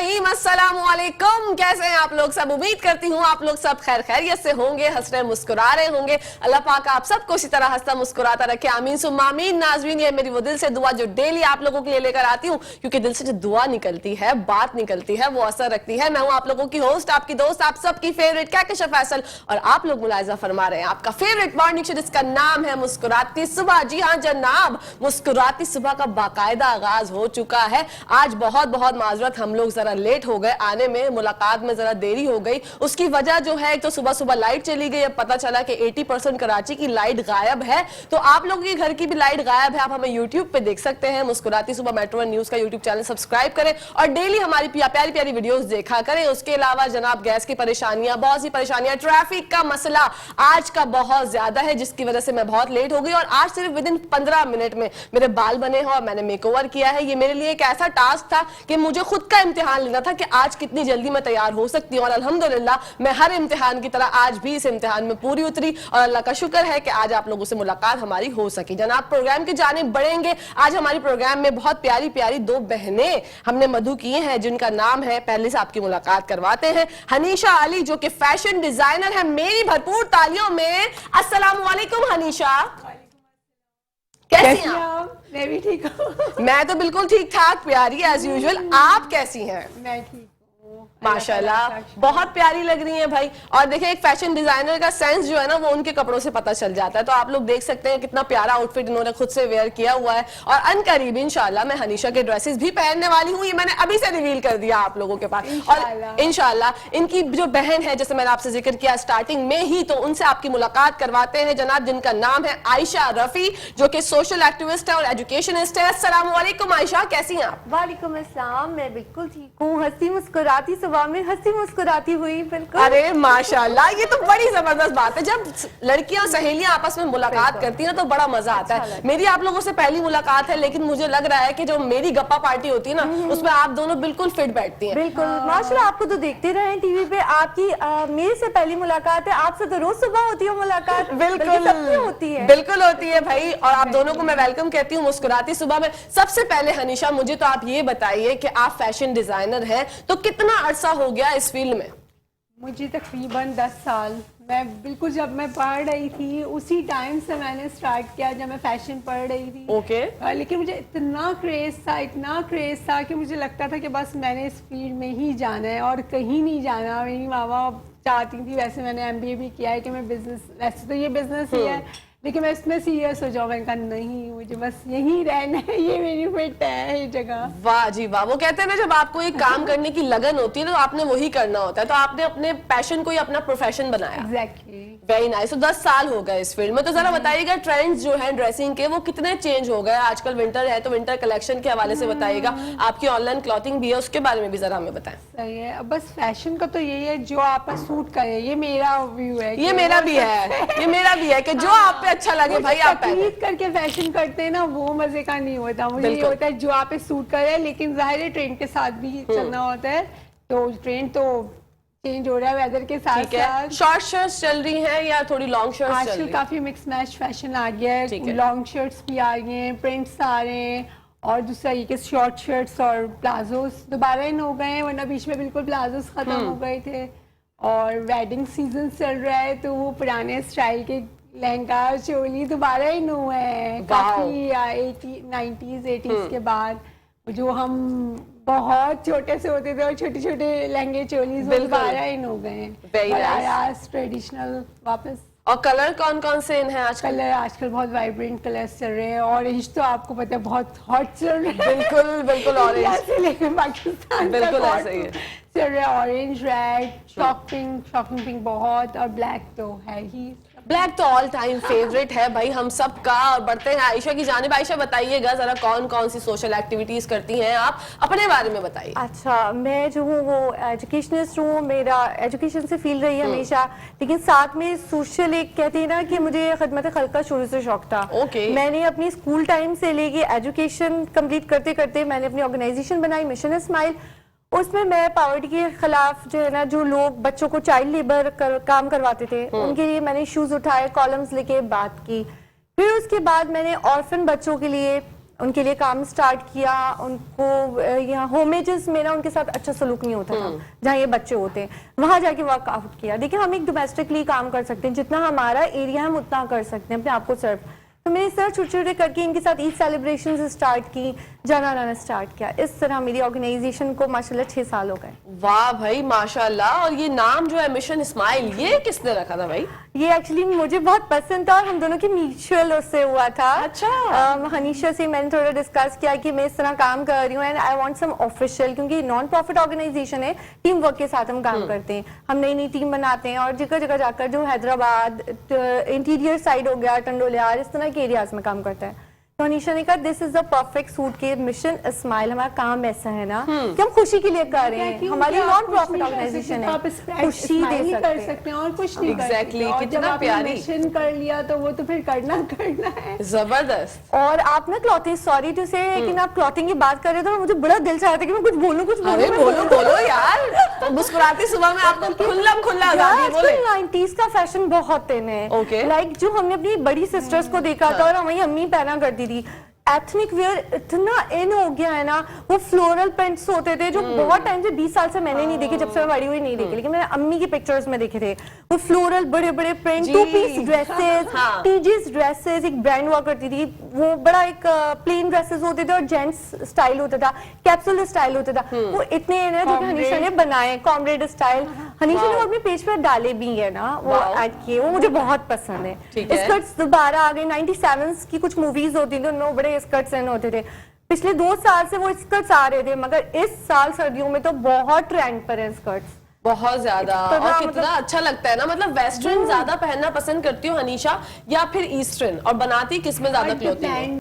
रहीम, अस्सलामुअलैकुम। कैसे हैं आप लोग सब? उम्मीद करती हूँ आप लोग सब खैर खैरियत से होंगे, हंस रहे मुस्कुरा रहे होंगे। अल्लाह पाक आप सबको इसी तरह हंसता मुस्कुराता रखे, आमीन सुम्मा आमीन। नाज़रीन, ये मेरी वो दिल से दुआ जो डेली आप लोगों के लिए लेकर आती हूँ, क्योंकि दिल से जो दुआ निकलती है, बात निकलती है, वो असर रखती है। मैं हूँ आप लोगों की होस्ट, आपकी दोस्त, आप सबकी फेवरेट कहकशा फैसल, और आप लोग मुलाहिजा फरमा रहे हैं आपका फेवरेट मॉर्निंग शो जिसका नाम है मुस्कुराती सुबह। जी हाँ जनाब, मुस्कुराती सुबह का बाकायदा आगाज हो चुका है। आज बहुत बहुत माजरत, हम लोग जरा लेट हो गए आने में, मुलाकात में जरा देरी हो गई। उसकी वजह जो है, तो सुबह सुबह लाइट चली गई। अब पता चला कि 80% कराची की लाइट गायब है, तो आप लोगों के घर की भी लाइट गायब है। आप हमें यूट्यूब पे देख सकते हैं, मुस्कुराती सुबह मेट्रो न्यूज का यूट्यूब चैनल सब्सक्राइब करें और डेली हमारी प्यारी प्यारी वीडियोस देखा करें। उसके अलावा जनाब गैस की परेशानियां, बहुत सी परेशानियां, ट्रैफिक का मसला आज का बहुत ज्यादा है, जिसकी वजह से मैं बहुत लेट हो गई। और आज सिर्फ विदिन 15 मिनट में मेरे बाल बने हैं और मैंने मेकओवर किया है। ये मेरे लिए एक ऐसा टास्क था कि मुझे खुद का इम्तिहान लेना था कि आज कितनी जल्दी मैं तैयार हो सकती हूँ। और अल्हम्दुलिल्लाह मैं हर इम्तिहान की तरह आज भी इस इम्तिहान में पूरी उतरी, और अल्लाह का शुक्र है कि आज आप लोगों से मुलाकात हमारी हो सकी। जनाब प्रोग्राम की जानिब बढ़ेंगे। आज हमारी प्रोग्राम में बहुत प्यारी प्यारी दो बहनें हमने मधु किए हैं, जिनका नाम है, पहले से आपकी मुलाकात करवाते हैं, हनीशा अली जो कि फैशन डिजाइनर है। मेरी भरपूर तालियों में अस्सलाम वालेकुम हनीशा। कैसी हैं आप? मैं भी ठीक हूँ। मैं तो बिल्कुल ठीक ठाक प्यारी एज यूजुअल। आप कैसी हैं? मैं ठीक हूँ माशाल्लाह, बहुत प्यारी लग रही हैं भाई। और देखिए, एक फैशन डिजाइनर का सेंस जो है ना, वो उनके कपड़ों से पता चल जाता है। तो आप लोग देख सकते हैं कितना प्यारा आउटफिट इन्होंने खुद से वेयर किया हुआ है। और अनकरीब इंशाल्लाह मैं हनीशा के ड्रेसेस भी पहनने वाली हूँ। ये मैंने अभी से रिवील कर दिया आप लोगों के पास। और इंशाल्लाह इनकी जो बहन है, जैसे मैंने आपसे जिक्र किया स्टार्टिंग में ही, तो उनसे आपकी मुलाकात करवाते हैं जनाब, जिनका नाम है आयशा रफी, जो कि सोशल एक्टिविस्ट है और एजुकेशनिस्ट है। अस्सलाम वालेकुम आयशा, कैसी हैं आप? वालेकुम अस्सलाम, मैं बिल्कुल ठीक हूँ। हंसी मुस्कुराती सुबह में हंसी मुस्कुराती हुई बिल्कुल। अरे माशाल्लाह, ये तो बड़ी जबरदस्त बात है। जब लड़कियां सहेलियां आपस में मुलाकात करती हैं तो बड़ा मजा आता है। मेरी आप लोगों से पहली मुलाकात है, लेकिन मुझे लग रहा है कि जो मेरी गप्पा पार्टी होती है ना, उसमें आप दोनों बिल्कुल फिट बैठती हैं। बिल्कुल माशाल्लाह, आपको तो देखते रहे टीवी पे। आपकी मेरे से पहली मुलाकात है, आपसे तो रोज सुबह होती है मुलाकात। बिल्कुल होती है, बिल्कुल होती है भाई। और आप दोनों को मैं वेलकम कहती हूँ मुस्कुराती सुबह में। सबसे पहले हनीशा, मुझे तो आप ये बताइए कि आप फैशन डिजाइनर हैं, तो कितना अरसा हो गया इस फील्ड में? मुझे तकरीबन 10 साल। मैं बिल्कुल जब मैं पढ़ रही थी उसी टाइम से मैंने स्टार्ट किया, जब मैं फैशन पढ़ रही थी। ओके। लेकिन मुझे इतना क्रेज था कि मुझे लगता था कि बस मैंने इस फील्ड में ही जाना है और कहीं नहीं जाना। मेरी मामा चाहती थी, वैसे मैंने MBA भी किया है, कि मैं बिजनेस, वैसे तो ये बिजनेस ही है, लेकिन मैं इसमें सीरियस हो जाऊँ। मैंने कहा नहीं, मुझे बस यहीं रहना है, ये मेरी फिट है ये जगह। वाह जी वाह। वो कहते हैं ना, जब आपको एक काम करने की लगन होती है तो आपने वही करना होता है। तो आपने अपने पैशन को ही अपना प्रोफेशन बनाया। एग्जैक्टली। Very nice. तो 10 साल हो गए इस फील्ड में। तो जरा बताइएगा, ट्रेंड्स जो हैं ड्रेसिंग के, वो कितने चेंज हो गए? आजकल विंटर है तो विंटर कलेक्शन के हवाले से बताइएगा। आपकी ऑनलाइन क्लॉथिंग भी है, उसके बारे में भी जरा हमें बताएं। सही है। अब बस फैशन का तो यही है, जो आप सूट करे। ये मेरा व्यू है, ये मेरा भी है, ये मेरा भी है कि जो आप पे अच्छा लगे भाई आप पहने। करके फैशन करते हैं ना, वो मजे का नहीं होता। मुझे ये होता है जो आप पे सूट करे, लेकिन जाहिर है ट्रेंड के साथ भी चलना होता है। तो ट्रेंड तो चेंज हो रहा है वेदर के साथ साथ। शॉर्ट शर्ट्स चल रही हैं या थोड़ी लॉन्ग शर्ट्स चल रही हैं? काफी मिक्स मैच फैशन आ गया है। लॉन्ग शर्ट्स भी आ गए हैं, प्रिंट्स आ रहे हैं, और दूसरा ये कि शॉर्ट शर्ट्स और प्लाजोस दोबारा इन हो गए हैं, वरना बीच में बिल्कुल प्लाजोस खत्म हो गए थे। और वेडिंग सीजन चल रहा है, तो वो पुराने स्टाइल के लहंगा चोली दोबारा इन हुए हैं, काफी 90s 80s के बाद, जो हम बहुत छोटे से होते थे और छोटे छोटे लहंगे चोली दोबारा इन हो गए हैं। ट्रेडिशनल वापस। और कलर कौन कौन से इन है आजकल? कलर आजकल बहुत वाइब्रेंट कलर्स चल रहे हैं। ऑरेंज तो आपको पता है बहुत हॉट चल रहा है। बिल्कुल बिल्कुल ऑरेंज से लेकर पाकिस्तान बिल्कुल ऐसे ही है चल रहा है। ऑरेंज, रेड, शॉकिंग पिंक बहुत, और ब्लैक तो है ही। ब्लैक तो ऑल टाइम फेवरेट है भाई हम सब का। और बढ़ते हैं आयशा की जानिब। आयशा बताइएगा जरा, कौन कौन सी सोशल एक्टिविटीज करती हैं आप? अपने बारे में बताइए। अच्छा, मैं जो हूँ वो एजुकेशनिस्ट हूँ। मेरा एजुकेशन से फील्ड रही हमेशा, लेकिन साथ में सोशल, एक कहते हैं ना कि मुझे खिदमत खल्क का शुरू से शौक था। मैंने अपनी स्कूल टाइम से लेके एजुकेशन कंप्लीट करते करते मैंने अपनी ऑर्गेनाइजेशन बनाई, मिशन स्माइल। उसमें मैं पॉवर्टी के खिलाफ जो है ना, जो लोग बच्चों को चाइल्ड लेबर काम करवाते थे, उनके लिए मैंने इश्यूज उठाए, कॉलम्स लेके बात की। फिर उसके बाद मैंने ऑर्फन बच्चों के लिए उनके लिए काम स्टार्ट किया। उनको यहाँ होमेजेस में ना उनके साथ अच्छा सलूक नहीं होता था, जहाँ ये बच्चे होते हैं, वहां जाके वर्कआउट किया। देखिए हम एक डोमेस्टिकली काम कर सकते हैं, जितना हमारा एरिया हम उतना कर सकते हैं अपने आप को सर्व। तो मैंने इस तरह छोटे छोटे करके इनके साथ ईद सेलिब्रेशन स्टार्ट की, जाना लाना स्टार्ट किया। इस तरह मेरी ऑर्गेनाइजेशन को माशाल्लाह 6 साल हो गए। वाह भाई माशाल्लाह। और ये नाम जो है मिशन स्माइल, ये किसने रखा था भाई? ये एक्चुअली मुझे बहुत पसंद था और हम दोनों की म्यूचुअल उससे हुआ था। अच्छा। हनीशा से मैंने थोड़ा डिस्कस किया कि मैं इस तरह काम कर रही हूँ and I want some official, क्योंकि नॉन प्रॉफिट ऑर्गेनाइजेशन है, टीम वर्क के साथ हम काम करते हैं, हम नई नई टीम बनाते हैं और जगह जगह जाकर जो हैदराबाद इंटीरियर साइड हो गया, टंडोलियार, इस तरह के एरियाज में काम करता है। तो अनीशा ने कहा this is the perfect suit के मिशन स्माइल, हमारा काम ऐसा है ना कि हम खुशी के लिए कर रहे हैं, हमारी नॉन प्रॉफिट ऑर्गेनाइजेशन है, खुशी दे सकते हैं और कुछ नहीं कर सकते। कितना प्यारी मिशन कर लिया तो वो तो फिर करना है। जबरदस्त। और आप ना क्लॉथिंग, सॉरी टू से, लेकिन आप क्लॉथिंग की बात कर रहे थे, मुझे बड़ा दिल चाह रहा था कि मैं कुछ बोलूं बोलो यार। तो मुस्कुराती सुबह में आपको खुल्ला बोले। 90s का फैशन बहुत इन है, लाइक जो हमने अपनी बड़ी सिस्टर्स को देखा था और हमारी अम्मी पहना करती थी। एथनिक वेयर इतना इन हो गया है ना, वो फ्लोरल प्रिंट्स होते थे जो बहुत टाइम से 20 साल से मैंने नहीं देखे, जब से मैं बड़ी हुई नहीं देखे, लेकिन मैंने अम्मी की पिक्चर्स में देखे थे वो फ्लोरल बड़े बड़े प्रिंट, 2 पीस ड्रेसेस, टीजीस ड्रेसेस, एक ब्रांड हुआ करती थी, वो बड़ा एक प्लेन ड्रेसेस होते थे और जेंट्स स्टाइल होता था, कैप्सूल स्टाइल होता था, वो इतने इन है जो हनीशा ने बनाए, कॉमरेड स्टाइल। हनीशा ने अपने पेज पर डाले भी है ना, वो ऐड किए, वो मुझे बहुत पसंद है। स्कर्ट्स दोबारा आ गए, 97s की कुछ मूवीज होती थी, उनमें बड़े स्कर्ट्स होते थे। पिछले 2 साल से वो स्कर्ट्स आ रहे थे, मगर इस साल सर्दियों में तो बहुत ट्रेंड पर है स्कर्ट्स, बहुत ज्यादा। और कितना अच्छा लगता है ना, मतलब वेस्टर्न ज्यादा पहनना पसंद करती हो हनीशा या फिर ईस्टर्न, और बनाती किसमें ज्यादा क्लोथिंग?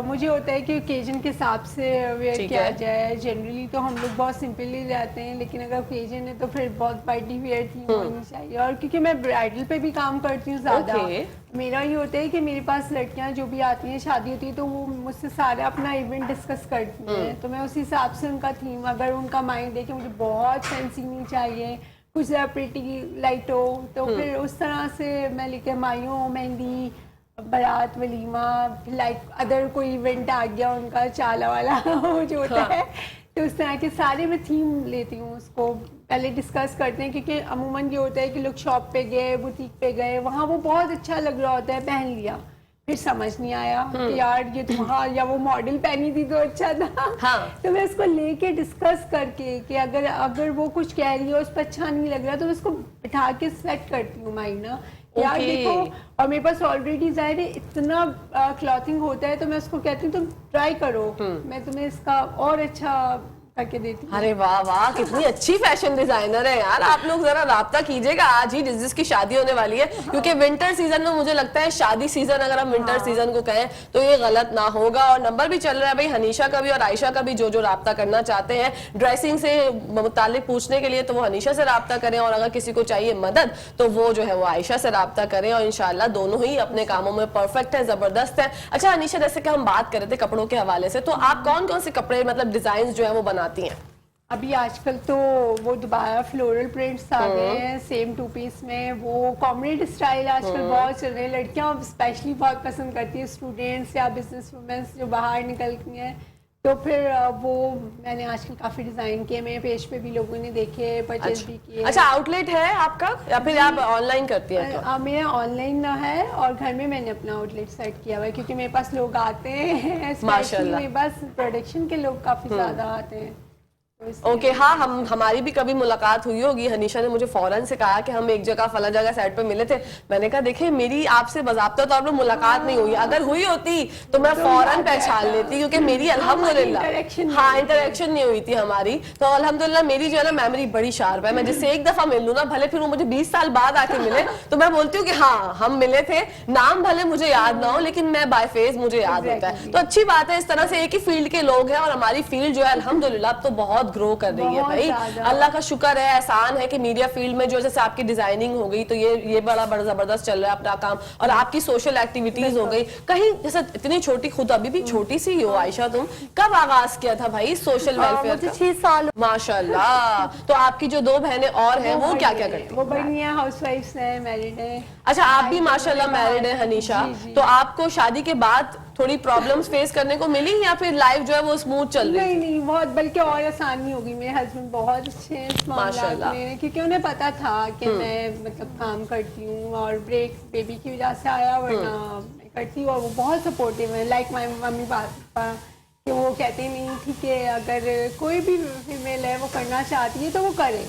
मुझे होता है कि ओकेजन के हिसाब से वेयर किया जाए। जनरली तो हम लोग बहुत सिंपली जाते हैं, लेकिन अगर ओकेजन है तो फिर बहुत पार्टी वेयर थी होनी चाहिए। और क्योंकि मैं ब्राइडल पे भी काम करती हूँ ज्यादा, मेरा ये होता है कि मेरे पास लड़कियां जो भी आती हैं, शादी होती है तो वो मुझसे सारा अपना इवेंट डिस्कस करती हैं, तो मैं उस हिसाब से उनका थीम, अगर उनका माइंड है कि मुझे बहुत फैंसी नहीं चाहिए, कुछ प्रिटी लाइट हो, तो फिर उस तरह से मैं लेके आई हूँ। मेहंदी, बारात, वलीमा, लाइक अदर कोई इवेंट आ गया उनका चाला वाला वो जो होता है, तो उस तरह के सारे मैं थीम लेती हूँ, उसको पहले डिस्कस करते हैं। क्योंकि अमूमन ये होता है कि लोग शॉप पे गए, बुटीक पे गए, वहाँ वो बहुत अच्छा लग रहा होता है, पहन लिया, फिर समझ नहीं आया कि यार ये तो हाँ, या वो मॉडल पहनी थी तो अच्छा था। हाँ। तो मैं उसको लेके डिस्कस करके कि अगर वो कुछ कह रही है उस पर अच्छा नहीं लग रहा, तो मैं उसको बिठा के सेट करती हूँ माइंड ना, यार देखो। और मेरे पास ऑलरेडी जाहिर है इतना क्लॉथिंग होता है, तो मैं उसको कहती हूँ तुम ट्राई करो, मैं तुम्हें इसका और अच्छा करके देती हूँ। अरे वाह वाह, कितनी अच्छी फैशन डिजाइनर है यार। आप लोग जरा राब्ता कीजिएगा आज ही, जिसकी शादी होने वाली है, क्योंकि विंटर सीजन में मुझे लगता है शादी सीजन अगर हम विंटर सीजन को कहें तो ये गलत ना होगा। और नंबर भी चल रहा है भाई हनीशा का भी और आयशा का भी, जो राब्ता करना चाहते हैं ड्रेसिंग से मुतालिक पूछने के लिए तो वो हनीशा से राब्ता करें, और अगर किसी को चाहिए मदद तो वो जो है वो आयशा से राब्ता करें, और इंशाल्लाह दोनों ही अपने कामों में परफेक्ट है, जबरदस्त है। अच्छा हनीशा, जैसे कि हम बात कर रहे थे कपड़ों के हवाले से, तो आप कौन कौन से कपड़े मतलब डिजाइन जो है वो बनाती हैं? अभी आजकल तो वो दोबारा फ्लोरल प्रिंट्स आ गए हैं, सेम 2 पीस में, वो कॉमरेड स्टाइल आजकल बहुत चल रहे हैं, लड़कियां स्पेशली बहुत पसंद करती हैं, स्टूडेंट्स या बिजनेस वुमेन्स जो बाहर निकलती हैं, तो फिर वो मैंने आजकल काफी डिजाइन किए, मेरे पेज पे भी लोगों ने देखे, परचेज भी किए। अच्छा, आउटलेट है आपका या फिर आप ऑनलाइन करती हैं? मेरा ऑनलाइन है और घर में मैंने अपना आउटलेट सेट किया हुआ है, क्योंकि मेरे पास लोग आते हैं, स्पेशली मेरे पास प्रोडक्शन के लोग काफी ज्यादा आते हैं। ओके, हाँ, हमारी भी कभी मुलाकात हुई होगी। हनीशा ने मुझे फौरन से कहा कि हम एक जगह फला जगह साइड पे मिले थे। मैंने कहा देखिए मेरी आपसे बाज़ाब्ता तौर पर मुलाकात नहीं हुई, अगर हुई होती तो मैं फौरन पहचान लेती, क्योंकि मेरी अल्हम्दुलिल्लाह हाँ इंटरेक्शन नहीं हुई थी हमारी, तो अल्हम्दुलिल्लाह मेरी जो है ना मेमोरी बड़ी शार्प है। मैं जिससे एक दफा मिल लूँ ना, भले फिर वो मुझे 20 साल बाद आके मिले, तो मैं बोलती हूँ कि हाँ हम मिले थे, नाम भले मुझे याद ना हो लेकिन मैं बाय फेस मुझे याद होता है। तो अच्छी बात है, इस तरह से एक ही फील्ड के लोग हैं, और हमारी फील्ड जो है अल्हम्दुलिल्लाह अब तो बहुत ग्रो कर रही है भाई, अल्लाह का शुक्र है, एहसान है कि मीडिया फील्ड में जो जैसे आपकी डिजाइनिंग हो गई तो ये बड़ा जबरदस्त चल रहा है अपना काम, और आपकी सोशल एक्टिविटीज हो गई कहीं, जैसे इतनी छोटी, खुद अभी भी छोटी सी हो आयशा, तुम कब आगाज किया था भाई सोशल वेलफेयर का? 6 साल। माशाल्लाह। तो आपकी जो 2 बहनें और हैं वो क्या क्या करती हैं? वो बहनियां हाउसवाइफ्स हैं, मैरिड है। अच्छा, आप भी माशाल्लाह मैरिड है हनीशा, तो आपको शादी के बाद थोड़ी प्रॉब्लम्स फेस करने को मिली या फिर लाइफ जो है वो स्मूथ चल रही? नहीं नहीं, बहुत बल्कि और आसानी होगी। मेरे हस्बैंड बहुत अच्छे हैं इस मामले में, क्योंकि उन्हें पता था कि मैं मतलब काम करती हूँ और ब्रेक बेबी की वजह से आया, वरना मैं करती हूँ। और वो बहुत सपोर्टिव है, लाइक माई मम्मी पापा, कि वो कहते नहीं ठीक है, अगर कोई भी फीमेल है वो करना चाहती है तो वो करे,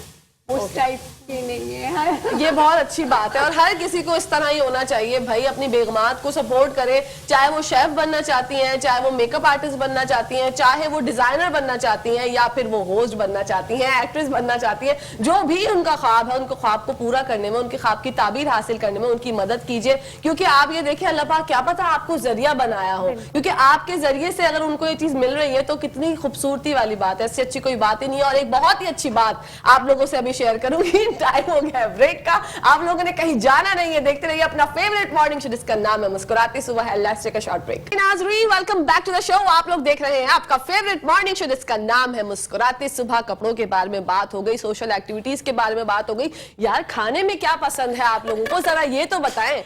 उस टाइप की नहीं है। ये बहुत अच्छी बात है और हर किसी को इस तरह ही होना चाहिए भाई, अपनी बेगमात को सपोर्ट करे, चाहे वो शेफ बनना चाहती हैं, चाहे वो मेकअप आर्टिस्ट बनना चाहती हैं, चाहे वो डिजाइनर बनना चाहती हैं, या फिर वो होस्ट बनना चाहती हैं, एक्ट्रेस बनना चाहती है, जो भी उनका ख्वाब है, उनको ख्वाब को पूरा करने में, उनके ख्वाब की ताबीर हासिल करने में उनकी मदद कीजिए। क्योंकि आप ये देखिए, अल्लाह पाक क्या पता आपको जरिया बनाया हो, क्योंकि आपके जरिए से अगर उनको ये चीज मिल रही है तो कितनी खूबसूरती वाली बात है, इससे अच्छी कोई बात ही नहीं है। और एक बहुत ही अच्छी बात आप लोगों से अभी शेयर करूंगी, टाइम हो गया है ब्रेक का, आप लोगों ने कहीं जाना नहीं है, देखते रहिए अपना फेवरेट मॉर्निंग शो जिसका नाम है मुस्कुराती सुबह। Let's take a short break. नाज़रीन, welcome back to the show. आप लोग देख रहे हैं आपका फेवरेट मॉर्निंग शो जिसका नाम है मुस्कुराती सुबह। कपड़ों के बारे में बात हो गई, सोशल एक्टिविटीज के बारे में बात हो गई, यार खाने में क्या पसंद है आप लोगों को, जरा ये तो बताएं।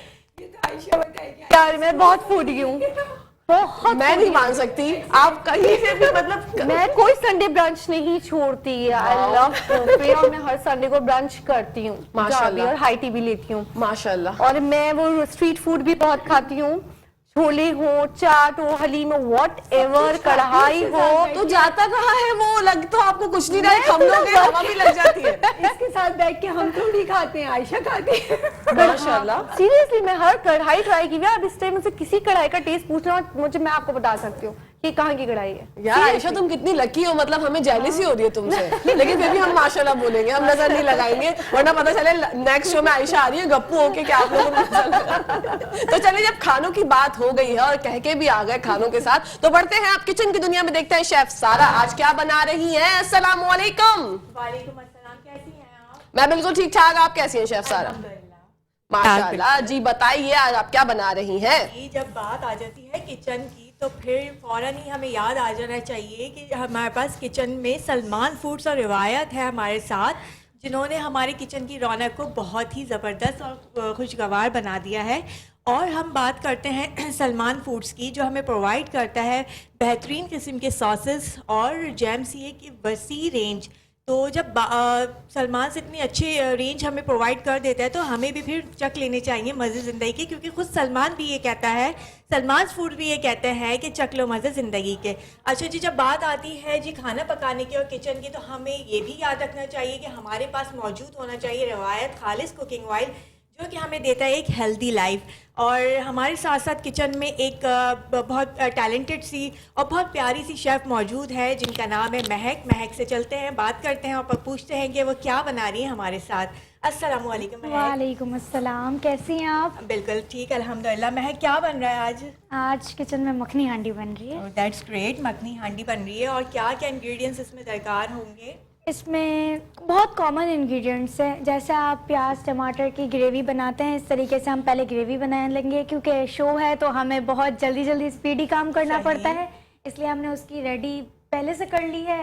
यार मैं बहुत फूडी हूँ, बहुत। मैं नहीं मान सकती, आप कहीं से भी मतलब मैं कोई संडे ब्रंच नहीं छोड़ती। आई लव बुफे और मैं हर संडे को ब्रंच करती हूँ माशाल्लाह, और हाई टी भी लेती हूँ माशाल्लाह। और मैं वो स्ट्रीट फूड भी बहुत खाती हूँ, छोले हो, चाट हो, हलीम हो, वॉट एवर, कढ़ाई हो। तो जाता कहाँ है वो, लग तो आपको कुछ नहीं रहा है, हम लोग हैं, हवा भी लग जाती है। इसके साथ बैठ के हम थोड़ी खाते हैं, आयशा खाती है। माशाल्लाह, सीरियसली मैं हर कढ़ाई ट्राई की है। अब इस टाइम मुझसे किसी कढ़ाई का टेस्ट पूछना मुझे, मैं आपको बता सकती हूँ कि कहाँ की कढ़ाई है। यार आयशा तुम कितनी लकी हो, मतलब हमें जेलसी हो रही है तुमसे, लेकिन फिर भी हम माशाल्लाह बोलेंगे, हम नजर नहीं लगाएंगे, वरना पता चले नेक्स्ट शो में आयशा आ रही है गप्पू होके क्या आप लोगों को। तो चलिए, जब खानों की बात हो गई है और कह के भी आ गए खानों के साथ, तो बढ़ते हैं आप किचन की दुनिया में, देखते हैं शेफ सारा आज क्या बना रही है। अस्सलाम वालेकुम। वालेकुम अस्सलाम, कैसी हैं आप? मैं बिल्कुल ठीक ठाक, आप कैसी हैं शेफ सारा? माशाल्लाह जी, बताइए आज आप क्या बना रही हैं? जब बात आ जाती है किचन की तो फिर फौरन ही हमें याद आ जाना चाहिए कि हमारे पास किचन में सलमान फूड्स और रिवायत है हमारे साथ, जिन्होंने हमारे किचन की रौनक को बहुत ही ज़बरदस्त और खुशगवार बना दिया है। और हम बात करते हैं सलमान फूड्स की, जो हमें प्रोवाइड करता है बेहतरीन किस्म के सॉसेस और जैम्स, ये की वसी रेंज। तो जब सलमान से इतनी अच्छी रेंज हमें प्रोवाइड कर देता है तो हमें भी फिर चख लेने चाहिए मज़े ज़िंदगी के, क्योंकि खुद सलमान भी ये कहता है, सलमान फूड भी ये कहते हैं कि चख लो मज़े ज़िंदगी के। अच्छा जी, जब बात आती है जी खाना पकाने की और किचन की, तो हमें ये भी याद रखना चाहिए कि हमारे पास मौजूद होना चाहिए रवायत खालिस कुकिंग ऑयल, जो कि हमें देता है एक हेल्दी लाइफ। और हमारे साथ साथ किचन में एक बहुत टैलेंटेड सी और बहुत प्यारी सी शेफ़ मौजूद है जिनका नाम है महक। महक से चलते हैं, बात करते हैं और पूछते हैं कि वो क्या बना रही है हमारे साथ। अस्सलाम वालेकुम महक। वालेकुम अस्सलाम, कैसी हैं आप? बिल्कुल ठीक, अल्हम्दुलिल्लाह। महक, क्या बन रहा है आज? आज किचन में मखनी हांडी बन रही है। दैट्स ग्रेट, मखनी हांडी बन रही है। और क्या क्या इंग्रेडिएंट्स इसमें दरकार होंगे? इसमें बहुत कॉमन इंग्रेडिएंट्स हैं, जैसे आप प्याज टमाटर की ग्रेवी बनाते हैं, इस तरीके से हम पहले ग्रेवी बनाने लेंगे, क्योंकि शो है तो हमें बहुत जल्दी जल्दी स्पीडी काम करना पड़ता है, इसलिए हमने उसकी रेडी पहले से कर ली है।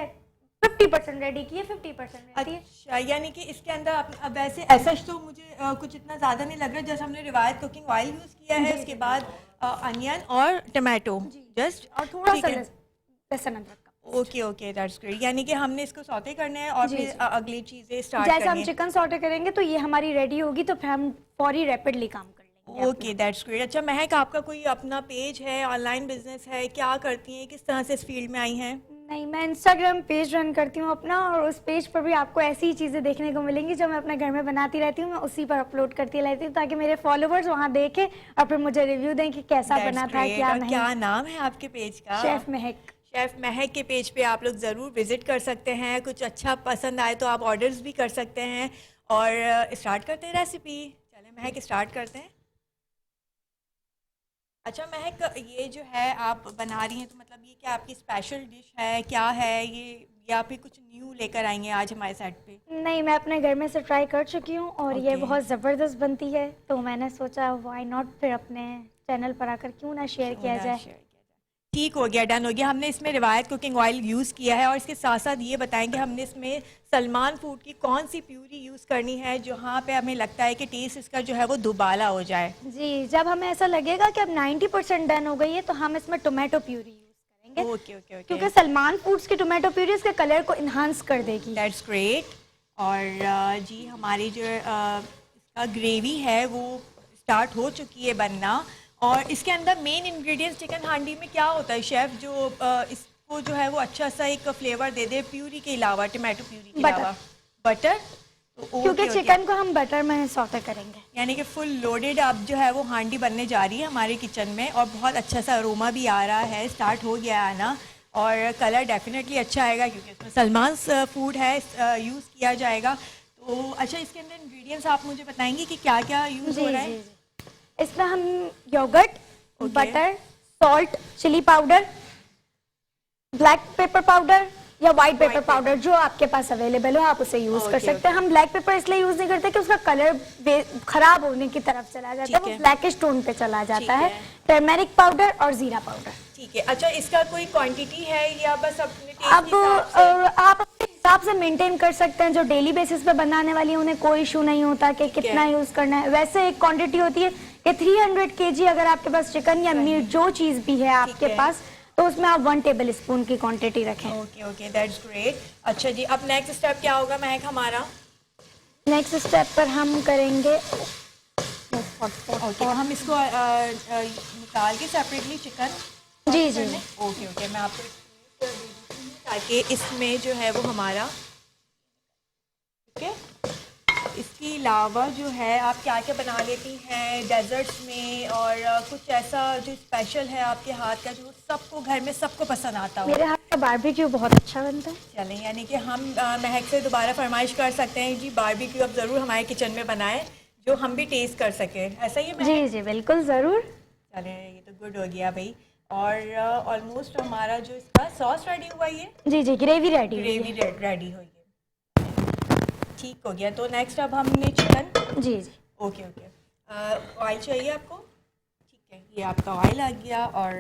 50% रेडी की है, 50% रेडी है। अच्छा, यानी कि इसके अंदर अब वैसे ऐसा तो मुझे कुछ इतना ज़्यादा नहीं लग रहा, जैसे हमने रिवायत कुकिंग ऑयल यूज़ किया है, उसके बाद अनियन और टमाटो जस्ट, और थोड़ा सा लहसुन अदरक का। Okay okay, that's great. यानी कि हमने इसको सौते करना है और फिर अगली चीज़ें स्टार्ट करनी है। जैसे हम चिकन सौटे करेंगे तो ये हमारी रेडी होगी, तो फिर हम फौरी रैपिडली काम कर लेंगे। Okay, that's great. अच्छा महक, आपका कोई अपना पेज है, ऑनलाइन बिजनेस है, क्या करती हैं, किस तरह से इस फील्ड में आई हैं? नहीं, मैं इंस्टाग्राम पेज रन करती हूँ अपना, और उस पेज पर भी आपको ऐसी चीज़ें देखने को मिलेंगी जो मैं अपने घर में बनाती रहती हूँ, मैं उसी पर अपलोड करती रहती हूँ, ताकि मेरे फॉलोवर्स वहाँ देखें और फिर मुझे रिव्यू दें कि कैसा बना था, क्या नहीं। क्या नाम है आपके पेज का? शेफ महक। शेफ महक के पेज पे आप लोग ज़रूर विजिट कर सकते हैं। कुछ अच्छा पसंद आए तो आप ऑर्डर्स भी कर सकते हैं। और स्टार्ट करते हैं रेसिपी। चलें महक, स्टार्ट करते हैं। अच्छा महक, ये जो है आप बना रही हैं, तो मतलब ये क्या आपकी स्पेशल डिश है, क्या है ये, या फिर कुछ न्यू लेकर आएंगे आज हमारे सेट पे? नहीं, मैं अपने घर में से ट्राई कर चुकी हूँ और ये बहुत ज़बरदस्त बनती है, तो मैंने सोचा व्हाई नॉट फिर अपने चैनल पर आकर क्यों ना शेयर किया जाए। ठीक हो गया, डन हो गया। हमने इसमें रिवायत कुकिंग ऑयल यूज़ किया है और इसके साथ साथ ये बताएंगे हमने इसमें सलमान फूड की कौन सी प्यूरी यूज़ करनी है जहाँ पे हमें लगता है कि टेस्ट इसका जो है वो दुबाला हो जाए। जी, जब हमें ऐसा लगेगा कि अब 90% डन हो गई है तो हम इसमें टोमेटो प्यूरी यूज करेंगे। ओके ओके ओके, क्योंकि सलमान फूड्स की टोमेटो प्यूरी इसके कलर को इन्हांस कर देगी। That's great. और जी हमारी जो इसका ग्रेवी है वो स्टार्ट हो चुकी है बनना। और इसके अंदर मेन इंग्रेडिएंट्स चिकन हांडी में क्या होता है शेफ़, जो इसको जो है वो अच्छा सा एक फ्लेवर दे दे प्यूरी के अलावा, टोमेटो प्यूरी के अलावा? बटर। क्योंकि चिकन को हम बटर में सौते करेंगे। यानी कि फुल लोडेड अब जो है वो हांडी बनने जा रही है हमारे किचन में और बहुत अच्छा सा अरोमा भी आ रहा है, स्टार्ट हो गया है ना। और कलर डेफिनेटली अच्छा आएगा क्योंकि इसमें सलमान फूड है यूज़ किया जाएगा। तो अच्छा, इसके अंदर इंग्रेडिएंट्स आप मुझे बताएंगे कि क्या क्या यूज़ हो रहा है? इसमें हम yogurt, butter, salt, chilli powder, black pepper powder या व्हाइट पेपर पाउडर जो आपके पास अवेलेबल हो आप उसे यूज कर सकते हैं। हम ब्लैक पेपर इसलिए यूज नहीं करते कि उसका कलर खराब होने की तरफ चला जाता है, वो ब्लैकिश टोन पे चला जाता है। टर्मेरिक पाउडर और जीरा पाउडर। ठीक है। अच्छा, इसका कोई क्वांटिटी है या बस अपने टेस्ट अब आप अपने हिसाब से मेंटेन कर सकते हैं। जो डेली बेसिस पे बनाने वाली है उन्हें कोई इशू नहीं होता कि कितना यूज करना है। वैसे एक क्वांटिटी होती है कि 300 kg अगर आपके पास चिकन या मीट जो चीज भी है आपके पास, तो उसमें आप 1 टेबल स्पून की क्वांटिटी रखें। Okay okay, that's great. अच्छा जी, अब नेक्स्ट स्टेप क्या होगा महक हमारा? नेक्स्ट स्टेप पर हम करेंगे ओके, हम इसको निकाल के सेपरेटली चिकन। जी जी। ओके ओके, मैं आपको ताकि इसमें जो है वो हमारा ओके। इसके अलावा जो है आप क्या क्या बना लेती हैं डेजर्ट्स में, और कुछ ऐसा जो स्पेशल है आपके हाथ का जो सबको घर में सबको पसंद आता हो? मेरे हाथ का बारबेक्यू बहुत अच्छा बनता है। चलें, यानी कि हम महक से दोबारा फरमाइश कर सकते हैं जी बारबेक्यू अब ज़रूर हमारे किचन में बनाएं जो हम भी टेस्ट कर सके, ऐसा ही है महक? जी जी बिल्कुल ज़रूर। चलें, ये तो गुड हो गया भाई। और ऑलमोस्ट हमारा जो इसका सॉस रेडी हुआ है, जी जी ग्रेवी रेडी रेडी हुई है, ठीक हो गया। तो नेक्स्ट अब हमने चिकन। जी जी। ओके ओके, ऑयल चाहिए आपको? ठीक है, ये आपका ऑयल आ गया। और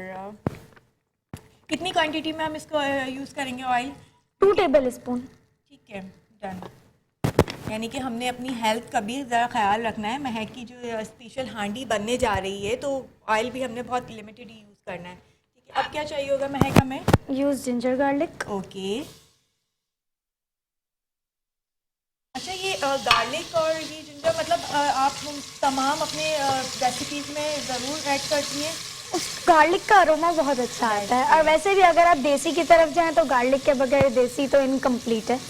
कितनी क्वांटिटी में हम इसको यूज़ करेंगे ऑयल? 2 table spoon. ठीक है, डन। यानी कि हमने अपनी हेल्थ का भी ज़रा ख्याल रखना है। महक की जो स्पेशल हांडी बनने जा रही है तो ऑयल भी हमने बहुत लिमिटेड ही यूज़ करना है। ठीक है, अब क्या चाहिए होगा महक हमें? Use ginger garlic. ओके। अच्छा, ये गार्लिक और ये जिंजर मतलब आप तमाम अपने रेसिपीज़ में ज़रूर ऐड करती हैं? उस गार्लिक का अरोमा बहुत अच्छा आता है। और वैसे भी अगर आप देसी की तरफ जाएं तो गार्लिक के बगैर देसी तो इनकम्प्लीट है।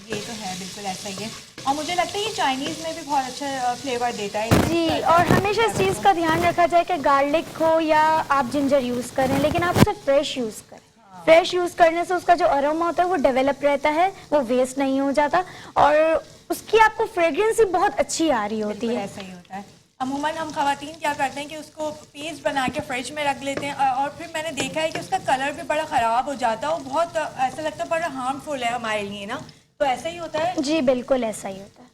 ये तो है, बिल्कुल ऐसा ही है। और मुझे लगता है ये चाइनीज़ में भी बहुत अच्छा फ्लेवर देता है जी। और हमेशा इस चीज़ का ध्यान रखा जाए कि गार्लिक हो या आप जिंजर यूज़ करें, लेकिन आप उसे फ्रेश यूज़ करें। फ्रेश यूज़ करने से उसका जो अरोमा होता है वो डेवलप रहता है, वो वेस्ट नहीं हो जाता और उसकी आपको फ्रेग्रेंस ही बहुत अच्छी आ रही होती है। ऐसा ही होता है। अमूमन हम खवातीन क्या करते हैं कि उसको पेस्ट बना के फ्रिज में रख लेते हैं और फिर मैंने देखा है कि उसका कलर भी बड़ा ख़राब हो जाता है, वो बहुत ऐसा लगता है बड़ा हार्मफुल है हमारे लिए ना। तो ऐसा ही होता है? जी बिल्कुल ऐसा ही होता है।